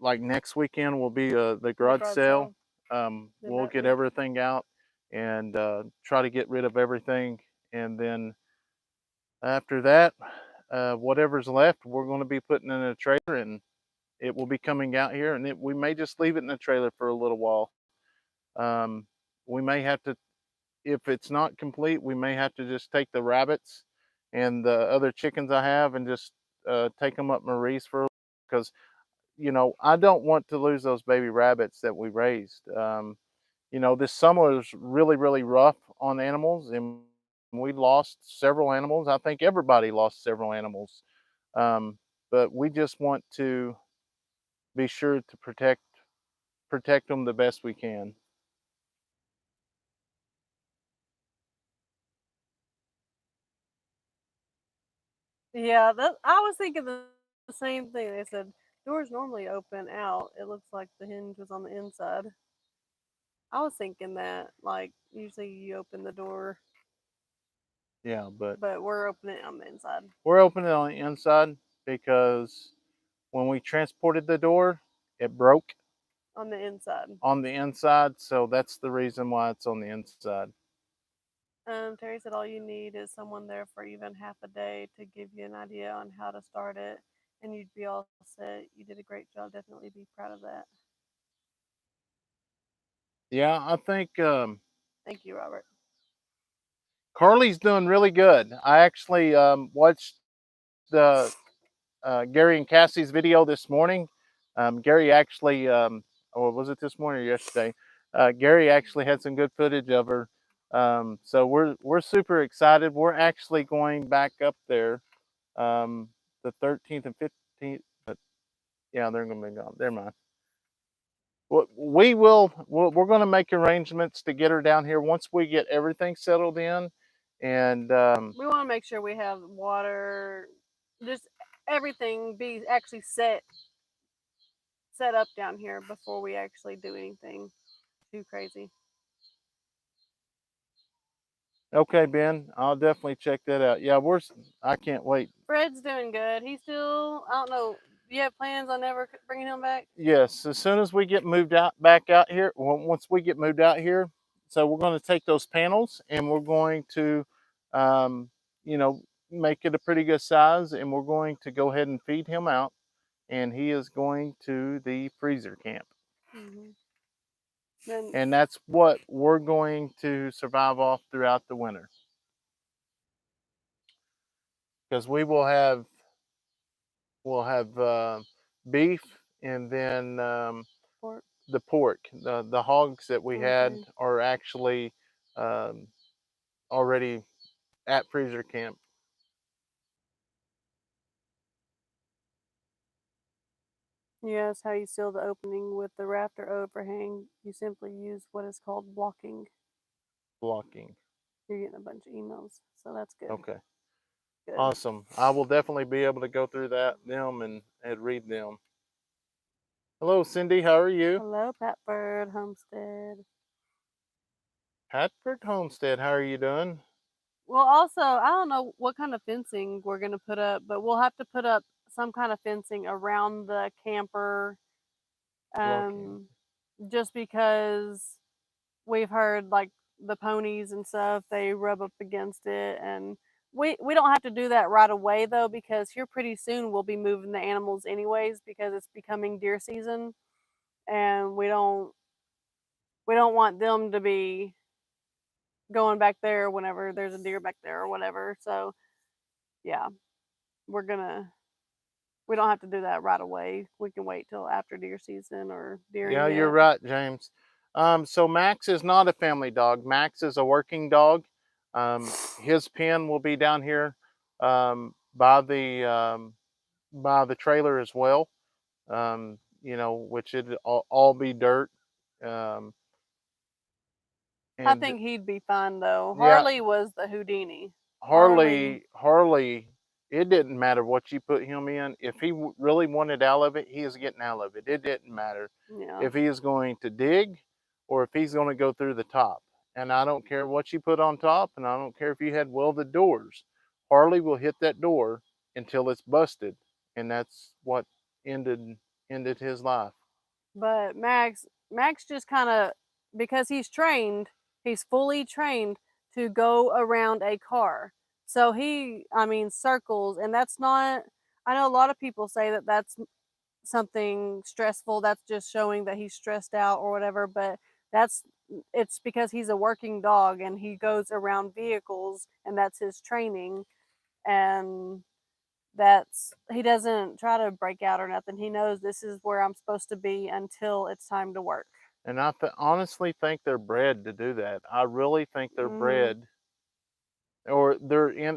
Speaker 1: like next weekend will be the garage
Speaker 2: garage
Speaker 1: sale.
Speaker 2: Then
Speaker 1: We'll
Speaker 2: that
Speaker 1: get
Speaker 2: week.
Speaker 1: everything out and try to get rid of everything, and then after that, whatever's left, we're going to be putting in a trailer, and it will be coming out here, and we may just leave it in the trailer for a little while. Um, we may have to, if it's not complete, we may have to just take the rabbits and the other chickens I have and just take them up Marie's for, because I don't want to lose those baby rabbits that we raised. This summer was really, really rough on animals, and we lost several animals. I think everybody lost several animals. Um, but we just want to be sure to protect them the best we can.
Speaker 2: Yeah, I was thinking the same thing. They said doors normally open out. It looks like the hinge was on the inside. I was thinking that, like, usually you open the door,
Speaker 1: Yeah, but
Speaker 2: but we're opening it on the inside.
Speaker 1: we're opening it on the inside because when we transported the door, it broke
Speaker 2: On the inside.
Speaker 1: on the inside. So that's the reason why it's on the inside.
Speaker 2: Terry said all you need is someone there for even half a day to give you an idea on how to start it, and you'd be all set. You did a great job. Definitely be proud of that.
Speaker 1: Yeah, I think
Speaker 2: Thank you, Robert.
Speaker 1: Carly's doing really good. I actually watched the Gary and Cassie's video this morning. Gary actually, or was it this morning or yesterday? Gary actually had some good footage of her. So we're super excited. We're actually going back up there the 13th and 15th. But yeah, they're going to be gone. They're mine. We're going to make arrangements to get her down here once we get everything settled in, and
Speaker 2: We want to make sure we have water, just everything be actually set up down here before we actually do anything too crazy.
Speaker 1: okay, Ben, I'll definitely check that out. Yeah, I can't wait.
Speaker 2: Fred's doing good. He's still, I don't know. Do you have plans on ever bringing him back?
Speaker 1: Yes, as soon as we get back out here, once we get moved out here, so we're going to take those panels and we're going to, um, you know, make it a pretty good size, and we're going to go ahead and feed him out, and he is going to the freezer camp.
Speaker 2: Mm-hmm. Then,
Speaker 1: And that's what we're going to survive off throughout the winter, because we'll have beef, and then
Speaker 2: pork.
Speaker 1: the pork. The hogs that we had
Speaker 2: Okay.
Speaker 1: are actually um, already at freezer camp.
Speaker 2: Yes, how you seal the opening with the rafter overhang. You simply use what is called blocking.
Speaker 1: Blocking.
Speaker 2: You're getting a bunch of emails, so that's good.
Speaker 1: Okay.
Speaker 2: Good.
Speaker 1: Awesome. I will definitely be able to go through them and read them. Hello, Cindy. How are you?
Speaker 2: Hello, Patford Homestead.
Speaker 1: Hatford Homestead. How are you doing?
Speaker 2: Well, also, I don't know what kind of fencing we're going to put up, but we'll have to put up some kind of fencing around the camper,
Speaker 1: Blocking.
Speaker 2: just because we've heard like the ponies and stuff, they rub up against it, and we don't have to do that right away though, because here pretty soon we'll be moving the animals anyways, because it's becoming deer season, and we don't want them to be going back there whenever there's a deer back there or whatever. So yeah, we don't have to do that right away. We can wait till after deer season or during
Speaker 1: Yeah, you're
Speaker 2: it.
Speaker 1: right, James. So Max is not a family dog. Max is a working dog. His pen will be down here by the trailer as well. You know, which it all be dirt. Um,
Speaker 2: I
Speaker 1: and
Speaker 2: think he'd be fine though.
Speaker 1: yeah,
Speaker 2: Harley was the Houdini.
Speaker 1: Harley, it didn't matter what you put him in. If he really wanted out of it, he is getting out of it. It didn't matter
Speaker 2: Yeah.
Speaker 1: if he is going to dig or if he's going to go through the top. And I don't care what you put on top, and I don't care if you had welded doors. Harley will hit that door until it's busted, and that's what ended his life.
Speaker 2: But Max just kind of, because he's trained, he's fully trained to go around a car. So I mean, circles, and that's not. I know a lot of people say that that's something stressful. That's just showing that he's stressed out or whatever. But it's because he's a working dog and he goes around vehicles, and that's his training. And he doesn't try to break out or nothing. He knows this is where I'm supposed to be until it's time to work.
Speaker 1: And I honestly think they're bred to do that. I really think they're
Speaker 2: Mhm.
Speaker 1: bred, or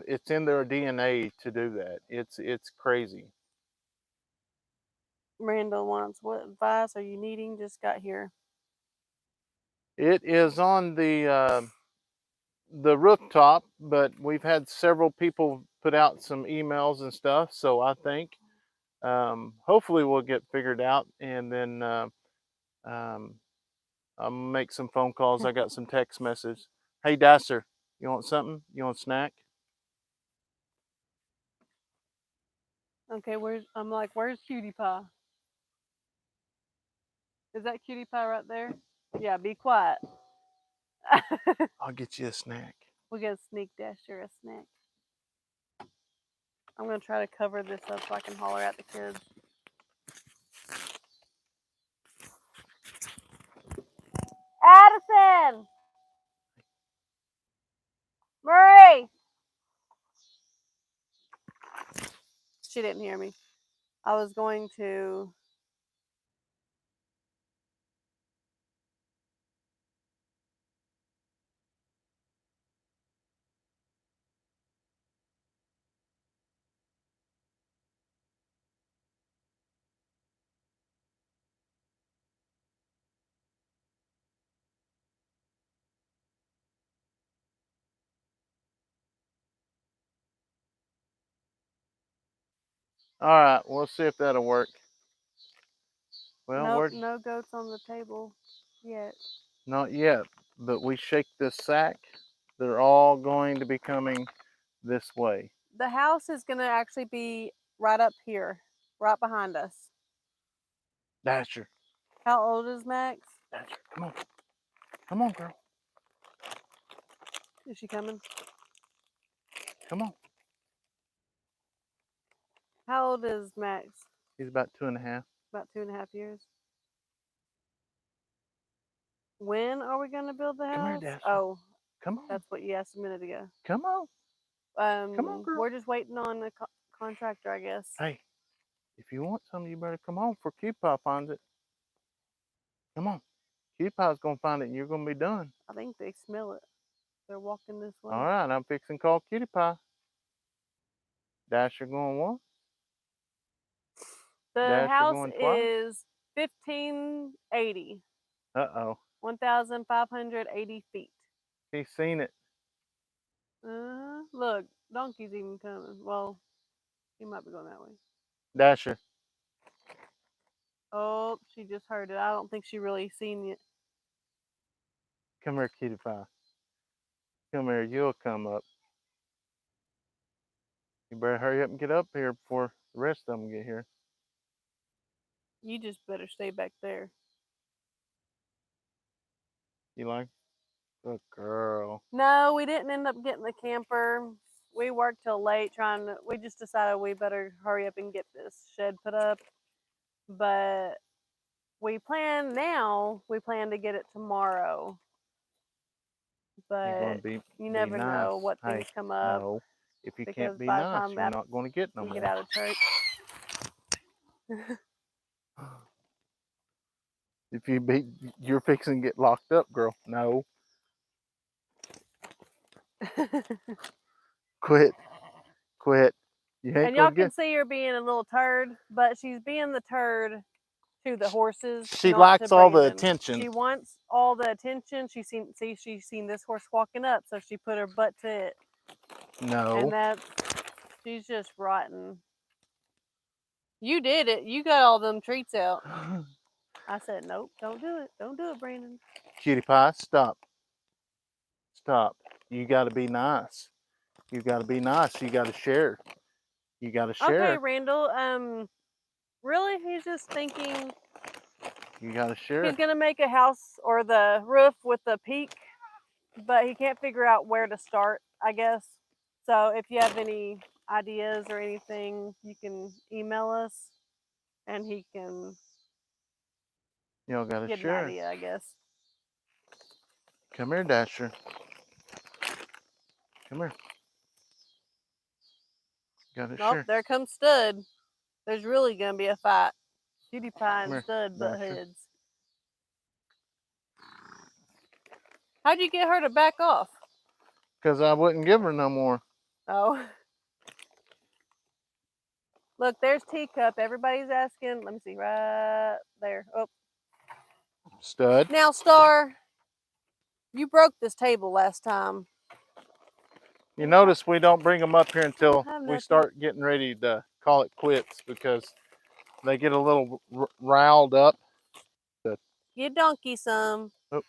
Speaker 1: it's in their DNA to do that. It's crazy.
Speaker 2: Randall wants, what advice are you needing? Just got here.
Speaker 1: It is on the rooftop, but we've had several people put out some emails and stuff. So I think hopefully we'll get figured out, and then um, I'll make some phone calls. I got some text messages. Hey, Dasser, you want something? You want a snack?
Speaker 2: Okay, I'm like, where's Cutie Pie? Is that Cutie Pie right there? Yeah, be quiet.
Speaker 1: I'll get you a snack.
Speaker 2: We'll get a sneak Dasher a snack. I'm gonna try to cover this up so I can holler at the kids. Addison! Murray! She didn't hear me. I was going to.
Speaker 1: All right, we'll see if that'll work. Well,
Speaker 2: Nope, no goats on the table yet.
Speaker 1: not yet, but we shake this sack. They're all going to be coming this way.
Speaker 2: The house is gonna actually be right up here, right behind us.
Speaker 1: Dasher,
Speaker 2: How old is Max?
Speaker 1: Dasher, come on. Come on, girl.
Speaker 2: Is she coming?
Speaker 1: Come on.
Speaker 2: How old is Max?
Speaker 1: He's about 2.5.
Speaker 2: About 2.5 years. When are we gonna build the
Speaker 1: Come here,
Speaker 2: house?
Speaker 1: Dasher.
Speaker 2: Oh,
Speaker 1: Come on.
Speaker 2: that's what you asked a minute ago.
Speaker 1: Come on. Come on, girl.
Speaker 2: We're just waiting on a contractor, I guess.
Speaker 1: Hey, if you want something, you better come on before Cutie Pie finds it. Come on. Cutie Pie's going to find it and you're going to be done.
Speaker 2: I think they smell it. They're walking this way.
Speaker 1: All right, I'm fixing to call Cutie Pie. Dasher going once.
Speaker 2: The
Speaker 1: Dasher
Speaker 2: house
Speaker 1: going twice.
Speaker 2: is 1580.
Speaker 1: Uh-oh.
Speaker 2: 1,580 feet.
Speaker 1: He's seen it.
Speaker 2: Look, Donkey's even coming. Well, he might be going that way.
Speaker 1: Dasher.
Speaker 2: Oh, she just heard it. I don't think she really seen it.
Speaker 1: Come here, Cutie Pie. Come here, you'll come up. You better hurry up and get up here before the rest of them get here.
Speaker 2: You just better stay back there.
Speaker 1: You like? Good girl.
Speaker 2: No, we didn't end up getting the camper. We worked till late we just decided we better hurry up and get this shed put up. But we plan to get it tomorrow. But you never know what things come up.
Speaker 1: No, if you
Speaker 2: because
Speaker 1: can't be
Speaker 2: by the
Speaker 1: nice,
Speaker 2: time
Speaker 1: you're not going to get no
Speaker 2: we
Speaker 1: more.
Speaker 2: get out of church.
Speaker 1: If you're fixing to get locked up, girl. No. Quit. You ain't
Speaker 2: And y'all
Speaker 1: gonna
Speaker 2: can
Speaker 1: get.
Speaker 2: see her being a little turd, but she's being the turd to the horses.
Speaker 1: She
Speaker 2: not
Speaker 1: likes
Speaker 2: to
Speaker 1: all the
Speaker 2: Brandon.
Speaker 1: attention.
Speaker 2: She wants all the attention. She's seen this horse walking up, so she put her butt to it.
Speaker 1: No.
Speaker 2: And she's just rotten. You did it. You got all them treats out. I said, nope, don't do it. Don't do it, Brandon.
Speaker 1: Cutie pie, stop. Stop. You got to be nice. You got to be nice. You got to share. You got to share.
Speaker 2: Okay, Randall. Really, he's just thinking
Speaker 1: You got to share.
Speaker 2: he's gonna make a house or the roof with the peak, but he can't figure out where to start, I guess. So if you have any ideas or anything, you can email us, and he can
Speaker 1: Y'all got to
Speaker 2: get an
Speaker 1: share.
Speaker 2: idea, I guess.
Speaker 1: Come here, Dasher. Come here. Got to
Speaker 2: Nope,
Speaker 1: share.
Speaker 2: there comes Stud. There's really gonna be a fight. Cutie Pie
Speaker 1: Come
Speaker 2: and
Speaker 1: here,
Speaker 2: Stud butt
Speaker 1: Dasher.
Speaker 2: heads. How'd you get her to back off?
Speaker 1: Because I wouldn't give her no more.
Speaker 2: Oh. Look, there's Teacup. Everybody's asking. Let me see, right there. Oh.
Speaker 1: Stud.
Speaker 2: Now, Star, you broke this table last time.
Speaker 1: You notice we don't bring them up here until
Speaker 2: have
Speaker 1: we
Speaker 2: nothing.
Speaker 1: start getting ready to call it quits because they get a little riled up.
Speaker 2: Get Donkey some.
Speaker 1: Oh.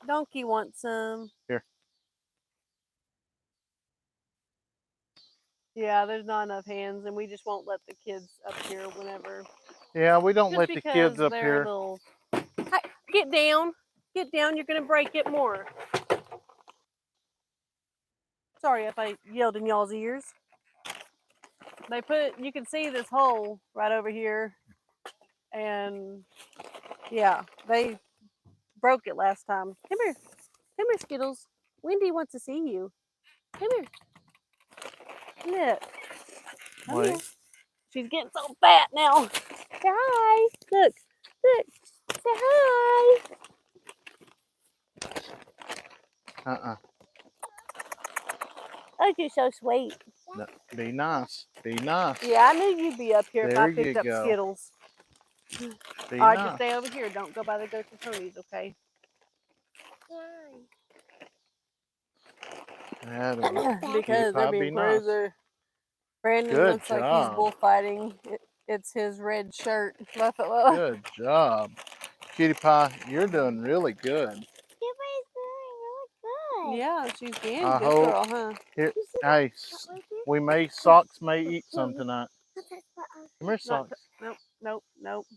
Speaker 2: Donkey wants some.
Speaker 1: Here.
Speaker 2: Yeah, there's not enough hands, and we just won't let the kids up here whenever.
Speaker 1: Yeah, we don't
Speaker 2: Just
Speaker 1: let the kids up
Speaker 2: they're
Speaker 1: here.
Speaker 2: Little... Hi, get down. Get down. You're going to break it more. Sorry if I yelled in y'all's ears. You can see this hole right over here. And yeah, they broke it last time. Come here. Come here, Skittles. Wendy wants to see you. Come here. Look. Come
Speaker 1: Wait.
Speaker 2: here. She's getting so fat now. Say hi. Look. Look. Say hi. Oh, you're so sweet.
Speaker 1: No, be nice. Be nice.
Speaker 2: Yeah, I knew you'd be up here if I
Speaker 1: There
Speaker 2: picked
Speaker 1: you
Speaker 2: up
Speaker 1: go.
Speaker 2: Skittles.
Speaker 1: Be
Speaker 2: All right,
Speaker 1: nice.
Speaker 2: just stay over here. Don't go by the Ghost of Tony's, okay? Because they're being crazy. Brandon
Speaker 1: Good
Speaker 2: looks like
Speaker 1: job.
Speaker 2: he's bullfighting. It's his red shirt. Buffalo.
Speaker 1: Good job. Cutie Pie, you're doing really good.
Speaker 2: Yeah, she's being
Speaker 1: I
Speaker 2: a good
Speaker 1: hope-
Speaker 2: girl, huh?
Speaker 1: Here, hey, Socks may eat some tonight. Come here, Socks.
Speaker 2: Nope.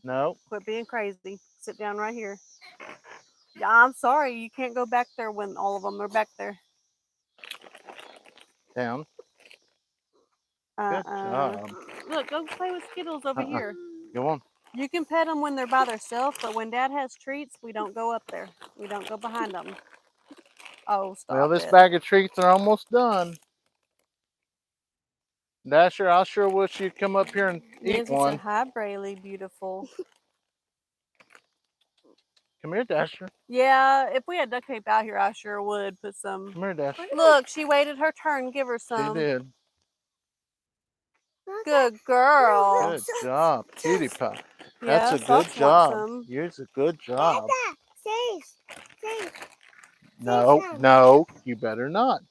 Speaker 1: No.
Speaker 2: Quit being crazy. Sit down right here. Yeah, I'm sorry. You can't go back there when all of them are back there.
Speaker 1: Down. Good job.
Speaker 2: Look, go play with Skittles over here.
Speaker 1: Go on.
Speaker 2: You can pet them when they're by themselves, but when Dad has treats, we don't go up there. We don't go behind them. Oh, stop
Speaker 1: Well, this
Speaker 2: it.
Speaker 1: bag of treats are almost done. Dasher, I sure wish you'd come up here and eat
Speaker 2: Nancy
Speaker 1: one.
Speaker 2: said, hi, Braylee, beautiful.
Speaker 1: Come here, Dasher.
Speaker 2: Yeah, if we had duct tape out here, I sure would put some.
Speaker 1: Come here, Dasher.
Speaker 2: Look, she waited her turn. Give her
Speaker 1: She
Speaker 2: some.
Speaker 1: did.
Speaker 2: Good girl.
Speaker 1: Good job, Cutie Pie.
Speaker 2: Yeah,
Speaker 1: That's a good
Speaker 2: Socks wants
Speaker 1: job.
Speaker 2: some.
Speaker 1: It's a good job.
Speaker 3: Safe.
Speaker 1: No, you better not.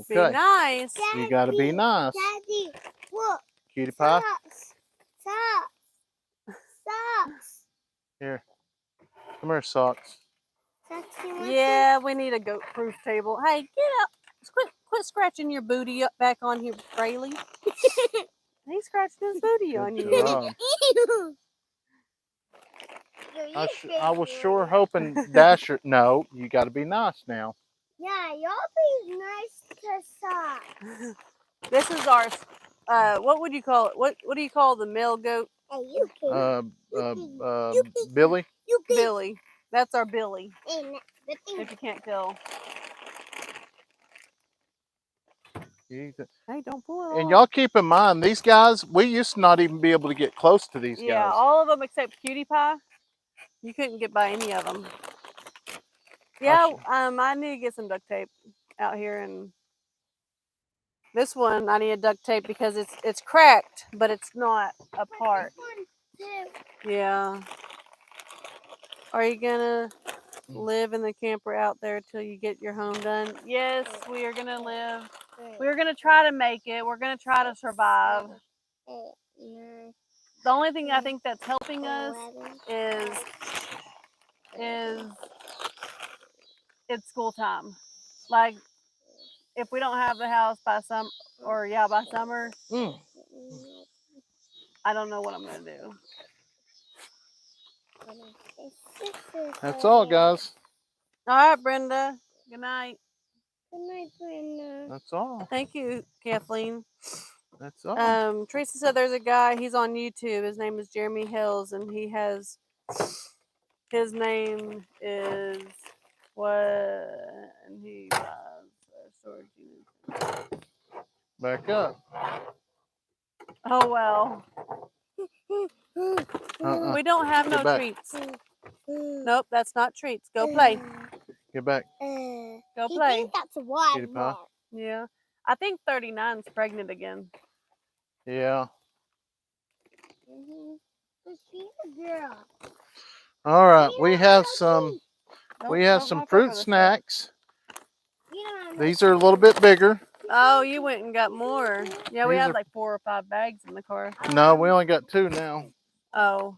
Speaker 2: Be
Speaker 1: Okay.
Speaker 2: nice.
Speaker 1: You gotta be nice.
Speaker 3: Daddy, look.
Speaker 1: Cutie Pie.
Speaker 3: Socks.
Speaker 1: Here. Come here, Socks.
Speaker 2: Yeah, we need a goat-proof table. Hey, get up. Quit scratching your booty up back on here, Braylee. He's scratching his booty on
Speaker 1: Good
Speaker 2: you.
Speaker 1: job. I was sure hoping Dasher. No, you got to be nice now.
Speaker 3: Yeah, y'all be nice to Socks.
Speaker 2: This is ours. What would you call it? What do you call the male goat?
Speaker 3: Hey, you can.
Speaker 1: Billy.
Speaker 2: Billy. That's our Billy.
Speaker 3: Hey,
Speaker 2: If you can't tell. Hey, don't pull it
Speaker 1: And
Speaker 2: off.
Speaker 1: y'all keep in mind, these guys, we used to not even be able to get close to these
Speaker 2: Yeah,
Speaker 1: guys.
Speaker 2: all of them except Cutie Pie. You couldn't get by any of them. Yeah, I need to get some duct tape out here and This one I need a duct tape because it's cracked, but it's not apart. Yeah. Are you gonna live in the camper out there till you get your home done? Yes, we are gonna live. We're gonna try to make it. We're gonna try to survive. The only thing I think that's helping us is it's school time. Like if we don't have the house by summer, I don't know what I'm gonna do.
Speaker 1: That's all, guys.
Speaker 2: All right, Brenda. Good night.
Speaker 3: Good night, Brenda.
Speaker 1: That's all.
Speaker 2: Thank you, Kathleen.
Speaker 1: That's all.
Speaker 2: Teresa said there's a guy. He's on YouTube. His name is Jeremy Hills, and his name is what? And he buys storage units.
Speaker 1: Back up.
Speaker 2: Oh well. We don't have no
Speaker 1: back.
Speaker 2: treats. Nope, that's not treats. Go play.
Speaker 1: Get back.
Speaker 2: Go
Speaker 3: He
Speaker 2: play.
Speaker 3: thinks that's a Wag
Speaker 1: Kitty pie.
Speaker 3: Bar.
Speaker 2: Yeah. I think 39's pregnant again.
Speaker 1: Yeah.
Speaker 3: She's a girl.
Speaker 1: All right. We have some
Speaker 2: Don't
Speaker 1: some
Speaker 2: knock
Speaker 1: fruit
Speaker 2: over the stuff.
Speaker 1: snacks.
Speaker 3: You don't have no
Speaker 1: These are a little bit bigger.
Speaker 2: Oh, you went and got more. Yeah, we
Speaker 1: These
Speaker 2: had
Speaker 1: are-
Speaker 2: like 4 or 5 bags in the car.
Speaker 1: No, we only got 2 now.
Speaker 2: Oh.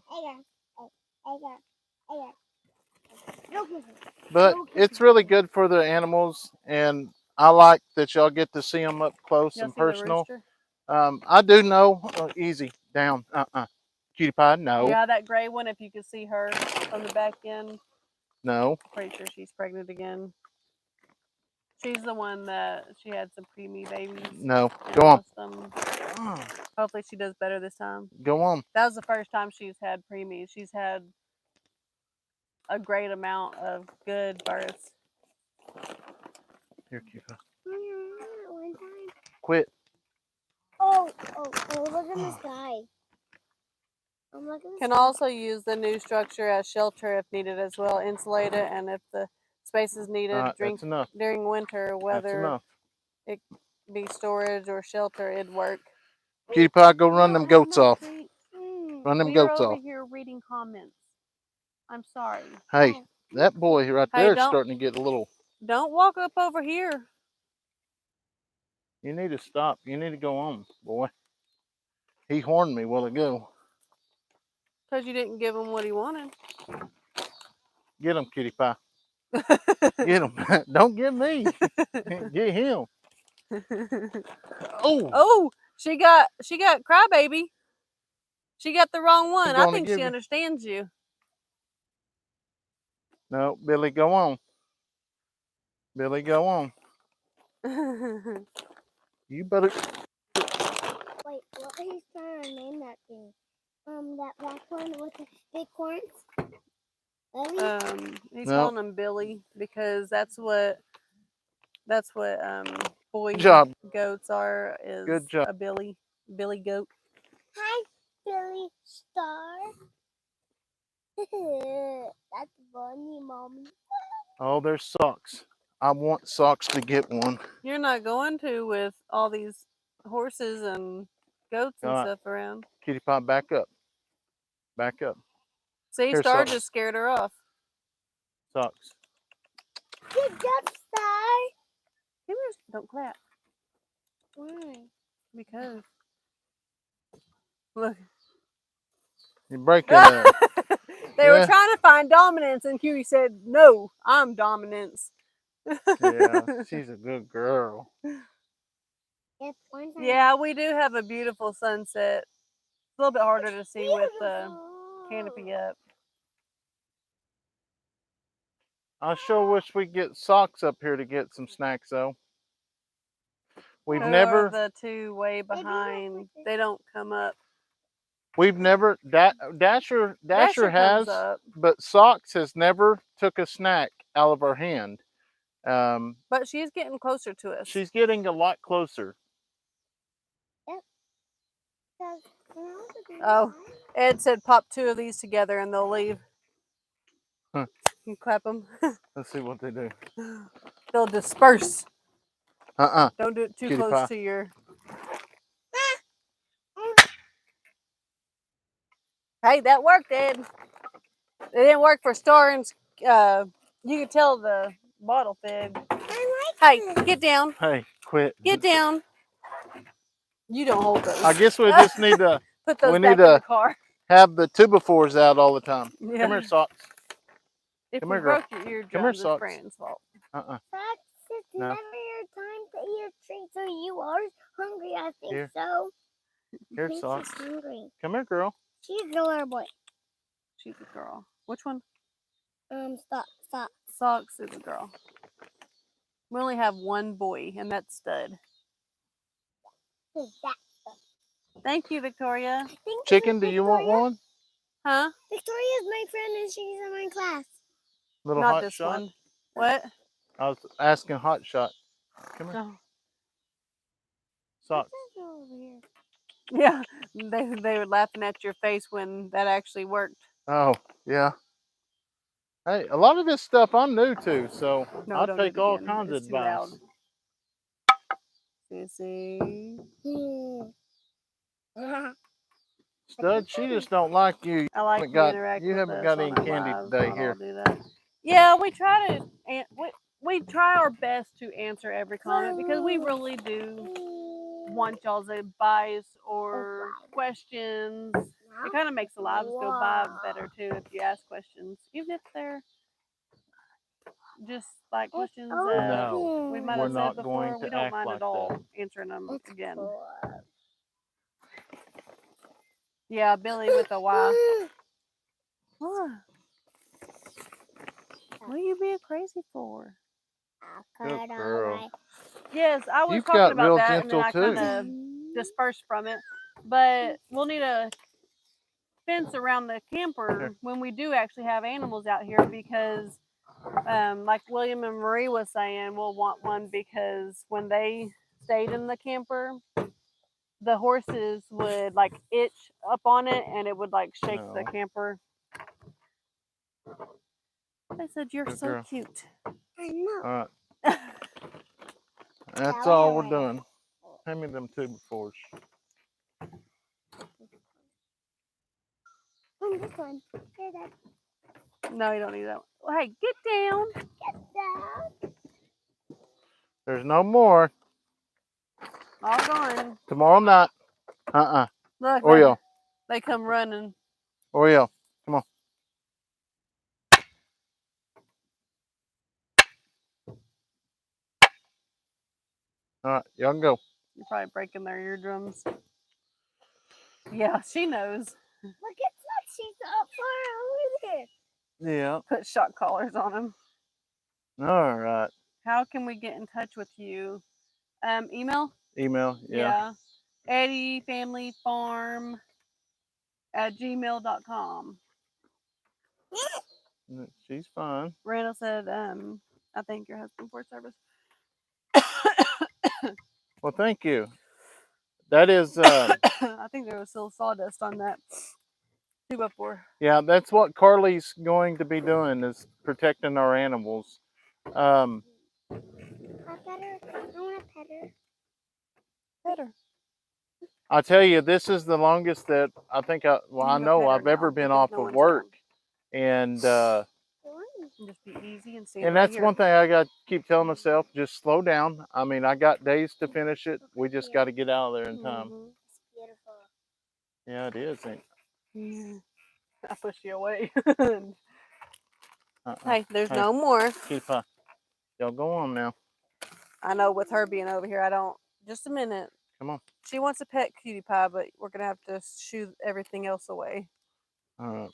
Speaker 1: But it's really good for the animals, and I like that y'all get to see them up close
Speaker 2: Y'all
Speaker 1: and
Speaker 2: see the
Speaker 1: personal.
Speaker 2: rooster?
Speaker 1: I do know. Easy down. Cutie pie. No.
Speaker 2: Yeah, that gray one. If you could see her from the back end,
Speaker 1: No.
Speaker 2: pretty sure she's pregnant again. She's the one that she had some preemie babies.
Speaker 1: No.
Speaker 2: and
Speaker 1: Go on.
Speaker 2: lost them. Hopefully she does better this time.
Speaker 1: Go on.
Speaker 2: That was the first time she's had preemies. She's had a great amount of good births.
Speaker 1: Here, cutie pie.
Speaker 3: One time.
Speaker 1: Quit.
Speaker 3: Oh, look at the sky. Look at the
Speaker 2: Can
Speaker 3: sky.
Speaker 2: also use the new structure as shelter if needed as well. Insulate it, and if the space is needed
Speaker 1: All right, that's enough.
Speaker 2: during winter,
Speaker 1: That's
Speaker 2: whether
Speaker 1: enough.
Speaker 2: it be storage or shelter, it'd work.
Speaker 1: Cutie pie, go run them
Speaker 2: No,
Speaker 1: goats
Speaker 2: no
Speaker 1: off.
Speaker 2: treats.
Speaker 1: Run them
Speaker 2: We're
Speaker 1: goats
Speaker 2: over
Speaker 1: off.
Speaker 2: here reading comments. I'm sorry.
Speaker 1: Hey, that boy right
Speaker 2: Hey,
Speaker 1: there is
Speaker 2: don't-
Speaker 1: starting to get a little.
Speaker 2: Don't walk up over here.
Speaker 1: You need to stop. You need to go on, boy. He horned me a while ago.
Speaker 2: Because you didn't give him what he wanted.
Speaker 1: Get him, cutie pie. Get him. Don't get me. Get him. Oh.
Speaker 2: Oh, she got crybaby. She got the wrong one. I
Speaker 1: gonna
Speaker 2: think
Speaker 1: give
Speaker 2: she
Speaker 1: you-
Speaker 2: understands you.
Speaker 1: No, Billy, go on. Billy, go on. You better.
Speaker 3: Wait, what he's trying to name that thing? That black one with the big horns? Ellie?
Speaker 2: He's
Speaker 1: No.
Speaker 2: calling him Billy because that's what boy
Speaker 1: Good job.
Speaker 2: goats are, is
Speaker 1: Good job.
Speaker 2: a Billy goat.
Speaker 3: Hi, Billy Star. That's funny, Mommy.
Speaker 1: Oh, there's socks. I want socks to get one.
Speaker 2: You're not going to with all these horses and goats and
Speaker 1: Alright.
Speaker 2: stuff around.
Speaker 1: Cutie pie, back up. Back up.
Speaker 2: See,
Speaker 1: Here,
Speaker 2: Star
Speaker 1: socks.
Speaker 2: just scared her off.
Speaker 1: Socks.
Speaker 3: Good job, Star.
Speaker 2: Come here, don't clap.
Speaker 3: Why?
Speaker 2: Because look.
Speaker 1: You're breaking it.
Speaker 2: They were
Speaker 1: Yeah.
Speaker 2: trying to find dominance, and Huey said, "No, I'm dominance."
Speaker 1: Yeah, she's a good girl.
Speaker 3: Yes, one time.
Speaker 2: Yeah, we do have a beautiful sunset. It's a little bit harder to see with the canopy up.
Speaker 1: I sure wish we get socks up here to get some snacks though. We've
Speaker 2: Who
Speaker 1: never,
Speaker 2: are the two way behind? They don't come up.
Speaker 1: Dasher
Speaker 2: comes
Speaker 1: has,
Speaker 2: up,
Speaker 1: but Socks has never took a snack out of our hand.
Speaker 2: but she's getting closer to us.
Speaker 1: She's getting a lot closer.
Speaker 2: Oh, Ed said pop 2 of these together and they'll leave.
Speaker 1: Huh.
Speaker 2: You clap them.
Speaker 1: Let's see what they do.
Speaker 2: They'll disperse. Don't do it too
Speaker 1: Cutie
Speaker 2: close
Speaker 1: pie.
Speaker 2: to your. Hey, that worked, Ed. It didn't work for Star and you could tell the bottle fed. Hey, get down.
Speaker 1: Hey, quit.
Speaker 2: Get down. You don't hold those.
Speaker 1: I guess we just need to
Speaker 2: Put those
Speaker 1: we
Speaker 2: back
Speaker 1: need
Speaker 2: in the
Speaker 1: to
Speaker 2: car.
Speaker 1: have the 2x4s out all the time.
Speaker 2: Yeah.
Speaker 1: Come here, Socks.
Speaker 2: If
Speaker 1: Come
Speaker 2: we
Speaker 1: here, girl.
Speaker 2: broke your
Speaker 1: Come here,
Speaker 2: eardrums, it's
Speaker 1: Socks.
Speaker 2: Brandon's fault.
Speaker 1: Uh-uh.
Speaker 3: Fox, it's
Speaker 1: No.
Speaker 3: never your time to eat a treat, so you are hungry. I think
Speaker 1: Here.
Speaker 3: so.
Speaker 1: Here,
Speaker 3: I think
Speaker 1: Socks.
Speaker 3: she's hungry.
Speaker 1: Come here, girl.
Speaker 3: She's a little boy.
Speaker 2: She's a girl. Which one?
Speaker 3: Stop.
Speaker 2: Socks is a girl. We only have one boy, and that's Stud.
Speaker 3: Who's that?
Speaker 2: Thank you, Victoria.
Speaker 3: I think
Speaker 1: Chicken,
Speaker 3: this
Speaker 1: do
Speaker 3: is
Speaker 1: you want
Speaker 3: Victoria.
Speaker 2: Huh?
Speaker 1: one?
Speaker 3: Victoria's my friend, and she's in my class.
Speaker 1: Little
Speaker 2: Not
Speaker 1: hot
Speaker 2: this
Speaker 1: shot?
Speaker 2: one. What?
Speaker 1: I was asking hot shot. Come here.
Speaker 2: No.
Speaker 1: Socks.
Speaker 3: What's over here?
Speaker 2: Yeah, they were laughing at your face when that actually worked.
Speaker 1: Oh, yeah. Hey, a lot of this stuff I'm new to, so
Speaker 2: No,
Speaker 1: I'll
Speaker 2: don't do
Speaker 1: take
Speaker 2: it
Speaker 1: all
Speaker 2: again.
Speaker 1: kinds of
Speaker 2: It's too loud.
Speaker 1: advice.
Speaker 2: Sissy.
Speaker 1: Stud, she just don't like you.
Speaker 2: I like
Speaker 1: haven't
Speaker 2: you
Speaker 1: got-
Speaker 2: interact
Speaker 1: you
Speaker 2: with
Speaker 1: haven't
Speaker 2: us
Speaker 1: got
Speaker 2: on
Speaker 1: any
Speaker 2: our
Speaker 1: candy
Speaker 2: lives,
Speaker 1: today
Speaker 2: not
Speaker 1: here.
Speaker 2: all do that. Yeah, we try to we try our best to answer every comment because we really do want y'all's advice or questions. It kind of makes the lives go by better too if you ask questions, even if they're just like questions that
Speaker 1: No,
Speaker 2: we might
Speaker 1: we're
Speaker 2: have said
Speaker 1: not
Speaker 2: before.
Speaker 1: going to
Speaker 2: We don't
Speaker 1: act
Speaker 2: mind
Speaker 1: like
Speaker 2: at all
Speaker 1: that.
Speaker 2: answering them again. Yeah, Billy with a Y. What? What are you being crazy for?
Speaker 1: Good girl.
Speaker 2: Yes, I was
Speaker 1: You've
Speaker 2: talking
Speaker 1: got
Speaker 2: about
Speaker 1: real
Speaker 2: that, and then
Speaker 1: gentle
Speaker 2: I
Speaker 1: too.
Speaker 2: kind of dispersed from it. But we'll need a fence around the camper when we do actually have animals out here because, like William and Marie was saying, we'll want one because when they stayed in the camper, the horses would like itch up on it, and it would like shake the
Speaker 1: No.
Speaker 2: camper. I said, "You're
Speaker 1: Good
Speaker 2: so
Speaker 1: girl.
Speaker 2: cute."
Speaker 3: I know.
Speaker 1: All right. That's all we're doing. Hand me them 2x4s.
Speaker 3: This one. Here, Dad.
Speaker 2: No, you don't need that one. Well, hey, get down.
Speaker 3: Get down.
Speaker 1: There's no more.
Speaker 2: All gone.
Speaker 1: Tomorrow night.
Speaker 2: Look,
Speaker 1: Oreo.
Speaker 2: they come running.
Speaker 1: Oreo. Come on. All right. Y'all can go.
Speaker 2: You're probably breaking their eardrums. Yeah, she knows.
Speaker 3: Look at that. She's up far over there.
Speaker 1: Yeah.
Speaker 2: Put shock collars on them.
Speaker 1: All right.
Speaker 2: How can we get in touch with you? Email?
Speaker 1: Email. Yeah.
Speaker 2: eddyfamilyfarm@gmail.com.
Speaker 1: She's fine.
Speaker 2: Randall said, I thank your husband for his service.
Speaker 1: Well, thank you. That is,
Speaker 2: I think there was still sawdust on that 2x4.
Speaker 1: yeah, that's what Carly's going to be doing is protecting our animals.
Speaker 3: I pet her. I want to pet her.
Speaker 2: Better.
Speaker 1: I tell you, this is the longest that I think I
Speaker 2: You
Speaker 1: know
Speaker 2: can go pet her
Speaker 1: I've ever
Speaker 2: now
Speaker 1: been
Speaker 2: because
Speaker 1: off
Speaker 2: no
Speaker 1: of
Speaker 2: one's
Speaker 1: work.
Speaker 2: around.
Speaker 1: And
Speaker 2: Just be easy and stand
Speaker 1: and
Speaker 2: right
Speaker 1: that's
Speaker 2: here.
Speaker 1: one thing I got to keep telling myself, just slow down. I mean, I got days to finish it. We just got to get out of there in time.
Speaker 2: Mhm.
Speaker 3: It's beautiful.
Speaker 1: Yeah, it is. Ain't
Speaker 2: Yeah. I push you away.
Speaker 1: uh-uh.
Speaker 2: Hey, there's
Speaker 1: Hey.
Speaker 2: no more.
Speaker 1: Cutie pie. Y'all go on now.
Speaker 2: I know with her being over here, I don't. Just a minute.
Speaker 1: Come on.
Speaker 2: She wants a pet cutie pie, but we're going to have to shoo everything else away.
Speaker 1: All right.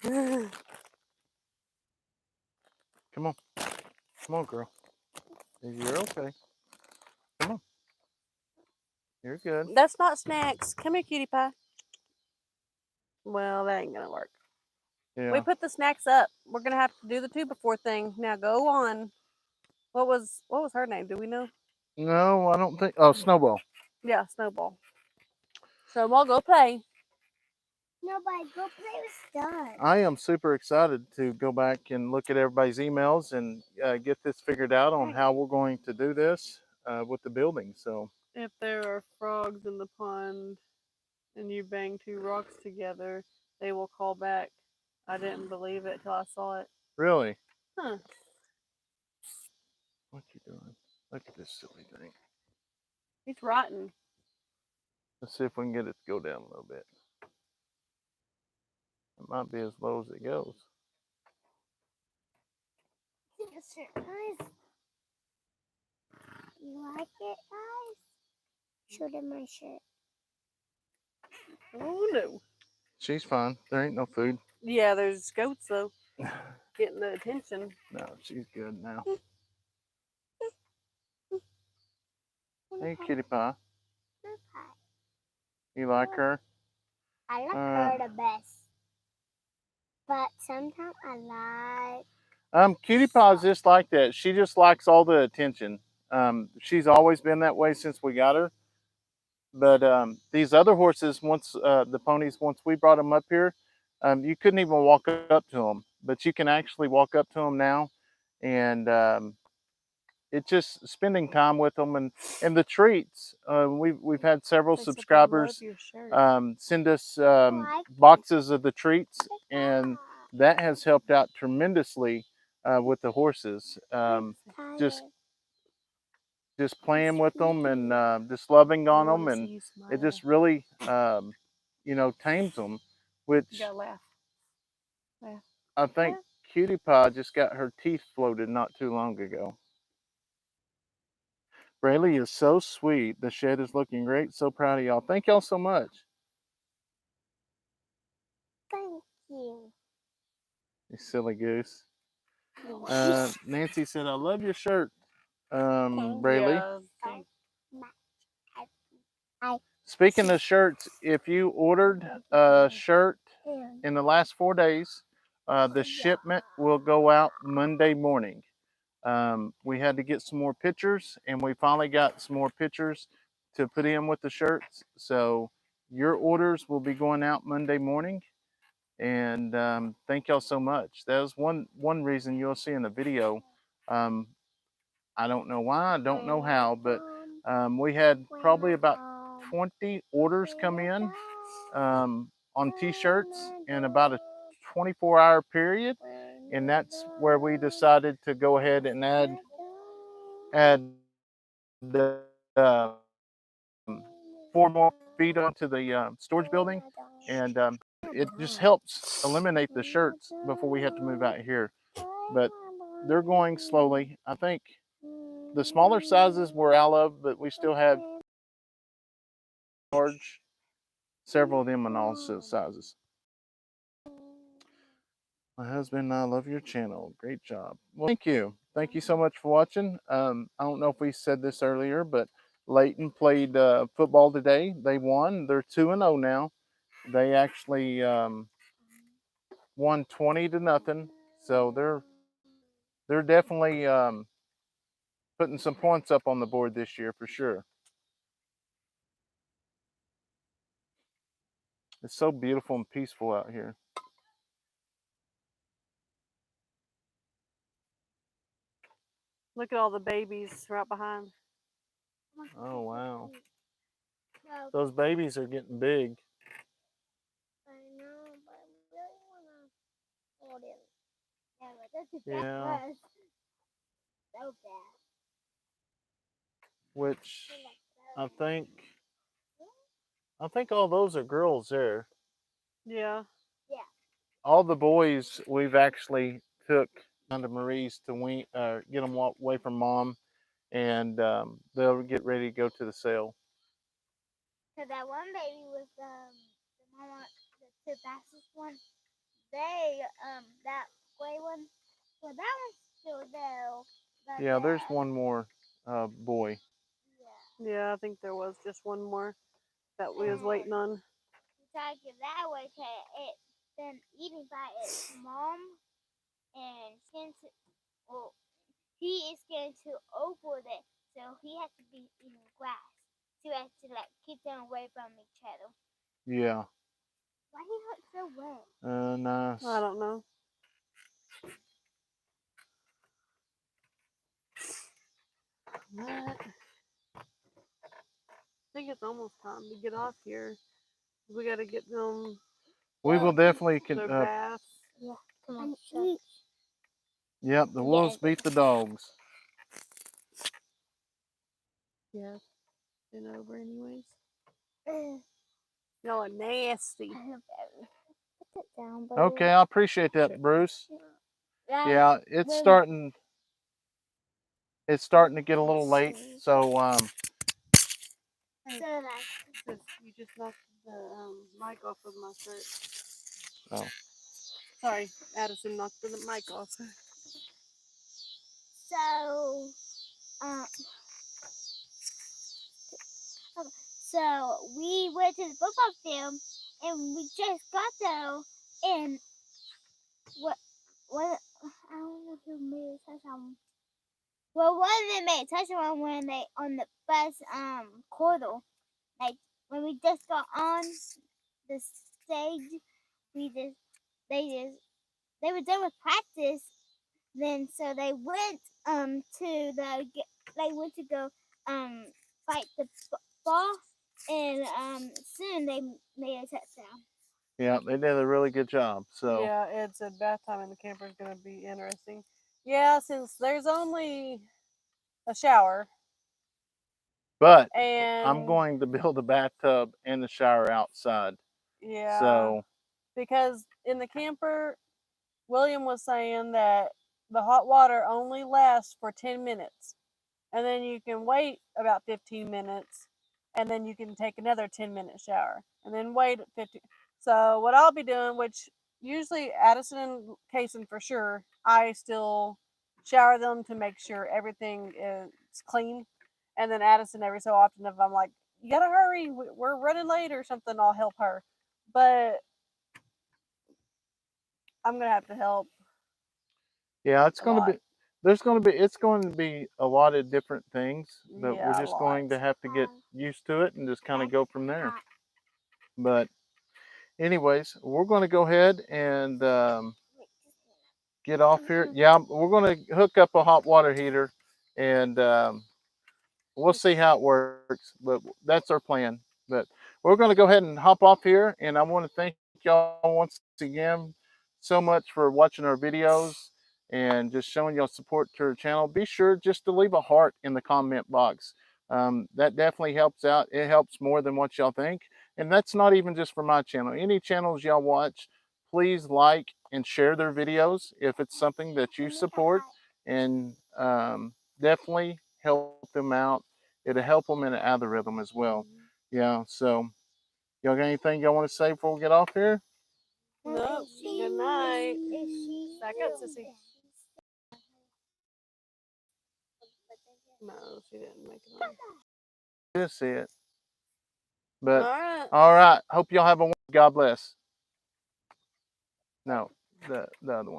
Speaker 2: That's
Speaker 1: Come on. Come on, girl. You're okay. Come on. You're good.
Speaker 2: not snacks. Come here, cutie pie. Well, that ain't going to work.
Speaker 1: Yeah.
Speaker 2: We put the snacks up. We're going to have to do the 2x4 thing. Now go on. What was her name? Do we know?
Speaker 1: No, I don't think. Oh, Snowball.
Speaker 2: Yeah, Snowball. Snowball, go play.
Speaker 3: Nobody go play with Stud.
Speaker 1: I am super excited to go back and look at everybody's emails and get this figured out on how we're going to do this. with the building. So
Speaker 2: If there are frogs in the pond and you bang two rocks together, they will call back. I didn't believe it till I saw it.
Speaker 1: really,
Speaker 2: Huh.
Speaker 1: what you doing? Look at this silly thing.
Speaker 2: He's rotten.
Speaker 1: Let's see if we can get it to go down a little bit. It might be as low as it goes.
Speaker 3: Yes, sir, guys. You like it, guys? Show them my shirt.
Speaker 2: Oh no.
Speaker 1: She's fine. There ain't no food.
Speaker 2: Yeah, there's goats though, getting the attention.
Speaker 1: No, she's good now. Hey, cutie pie. You like her?
Speaker 3: I like her the best. But sometimes I like...
Speaker 1: Cutie Pie's just like that. She just likes all the attention. She's always been that way since we got her. But these other horses, once the ponies, once we brought them up here, you couldn't even walk up to them. But you can actually walk up to them now, and it's just spending time with them and the treats. We've had several
Speaker 2: They said they love
Speaker 1: subscribers
Speaker 2: your shirt.
Speaker 1: send us
Speaker 3: like
Speaker 1: boxes of the treats, and that has helped out tremendously with the horses. Just just playing with them and just loving
Speaker 2: I
Speaker 1: on
Speaker 2: wanna
Speaker 1: them,
Speaker 2: see
Speaker 1: and
Speaker 2: you
Speaker 1: it
Speaker 2: smile.
Speaker 1: just really you know, tames them, which
Speaker 2: You gotta laugh. Laugh.
Speaker 1: I think Cutie Pie just got her teeth floated not too long ago. Braylee is so sweet. The shed is looking great. So proud of y'all. Thank y'all so much.
Speaker 3: Thank you.
Speaker 1: You silly goose.
Speaker 2: Oh,
Speaker 1: Nancy said, I love your shirt, Braylee.
Speaker 2: yeah, they-
Speaker 1: Speaking of shirts, if you ordered a shirt in the last 4 days, the shipment will go out Monday morning. We had to get some more pictures, and we finally got some more pictures to put in with the shirts. So your orders will be going out Monday morning. And thank y'all so much. That was one reason you'll see in the video. I don't know why, I don't know how, but we had probably about 20 orders come in on t-shirts in about a 24-hour period, and that's where we decided to go ahead and add the 4 more feet onto the storage building, and it just helps eliminate the shirts before we have to move out here. But they're going slowly. I think the smaller sizes we're out of, but we still have large, several of them in all sizes. My husband and I love your channel. Great job. Well, thank you. Thank you so much for watching. I don't know if we said this earlier, but Leighton played football today. They won. They're 2-0 now. They actually won 20-0. So they're definitely putting some points up on the board this year for sure. It's so beautiful and peaceful out here.
Speaker 2: look at all the babies right behind.
Speaker 1: Oh wow. Those babies are getting big.
Speaker 3: I know, but I really want to hold him. Yeah, but that's
Speaker 1: Yeah.
Speaker 3: so bad.
Speaker 1: Which I think all those are girls there.
Speaker 2: Yeah.
Speaker 1: All the boys we've actually took down to Marie's to get them away from mom, and they'll get ready to go to the sale.
Speaker 3: So that one baby was the mama, the two fastest one. They that gray one. Well, that one's still there. But
Speaker 1: Yeah, there's one more boy.
Speaker 3: Yeah.
Speaker 2: Yeah, I think there was just one more that we was waiting on.
Speaker 3: Take it that way, cause it's been eaten by its mom, and since he is getting too old for it, so he has to be eating grass. So he has to like keep them away from each other.
Speaker 1: Yeah.
Speaker 3: Why he looks so wet?
Speaker 1: Nice.
Speaker 2: I don't know. What? think it's almost time to get off here. We got to get them
Speaker 1: We will definitely
Speaker 2: their bath.
Speaker 3: Yeah, come on. Show.
Speaker 1: Yep, the wolves beat the dogs.
Speaker 2: Yeah, been over anyways. Y'all are nasty.
Speaker 3: Put it down, buddy.
Speaker 1: Okay, I appreciate that, Bruce. Yeah, it's starting to get a little late, so
Speaker 2: You just knocked the mic off of my shirt.
Speaker 1: oh.
Speaker 2: Sorry, Addison knocked the mic off.
Speaker 3: So we went to the football field and we just got there and what I don't know who made a touchdown. Well, one of them made a touchdown when they on the bus corridor. Like when we just got on the stage, they were done with practice. Then so they went to go fight the ball and soon they made a touchdown.
Speaker 1: Yeah, they did a really good job. So
Speaker 2: Yeah, Ed said bath time in the camper is going to be interesting. Yeah, since there's only a shower.
Speaker 1: but
Speaker 2: And
Speaker 1: I'm going to build a bathtub and the shower outside.
Speaker 2: Yeah.
Speaker 1: So
Speaker 2: because in the camper, William was saying that the hot water only lasts for 10 minutes. And then you can wait about 15 minutes. And then you can take another 10-minute shower. And then wait 15. So what I'll be doing, which usually Addison and Kayson for sure, I still shower them to make sure everything is clean. And then Addison, every so often, if I'm like, you gotta hurry, we're running late or something, I'll help her. But I'm gonna have to help.
Speaker 1: yeah, it's going to be it's going to be a lot of different things, but
Speaker 2: Yeah,
Speaker 1: we're just going to have to get used to it and just kind of go from there. But anyways, we're going to go ahead and get off here. Yeah, we're going to hook up a hot water heater and we'll see how it works, but that's our plan. But we're going to go ahead and hop off here, and I want to thank y'all once again so much for watching our videos and just showing y'all support to our channel. Be sure just to leave a heart in the comment box. That definitely helps out. It helps more than what y'all think. And that's not even just for my channel. Any channels y'all watch, please like and share their videos if it's something that you support, and definitely help them out. It'll help them in the algorithm as well. Yeah, so y'all got anything y'all want to say before we get off here?
Speaker 2: Nope. Good night. Back up, sissy. No, she didn't make it on.
Speaker 1: Just see it. But
Speaker 2: all right.
Speaker 1: Hope y'all have a God bless. No, the other one.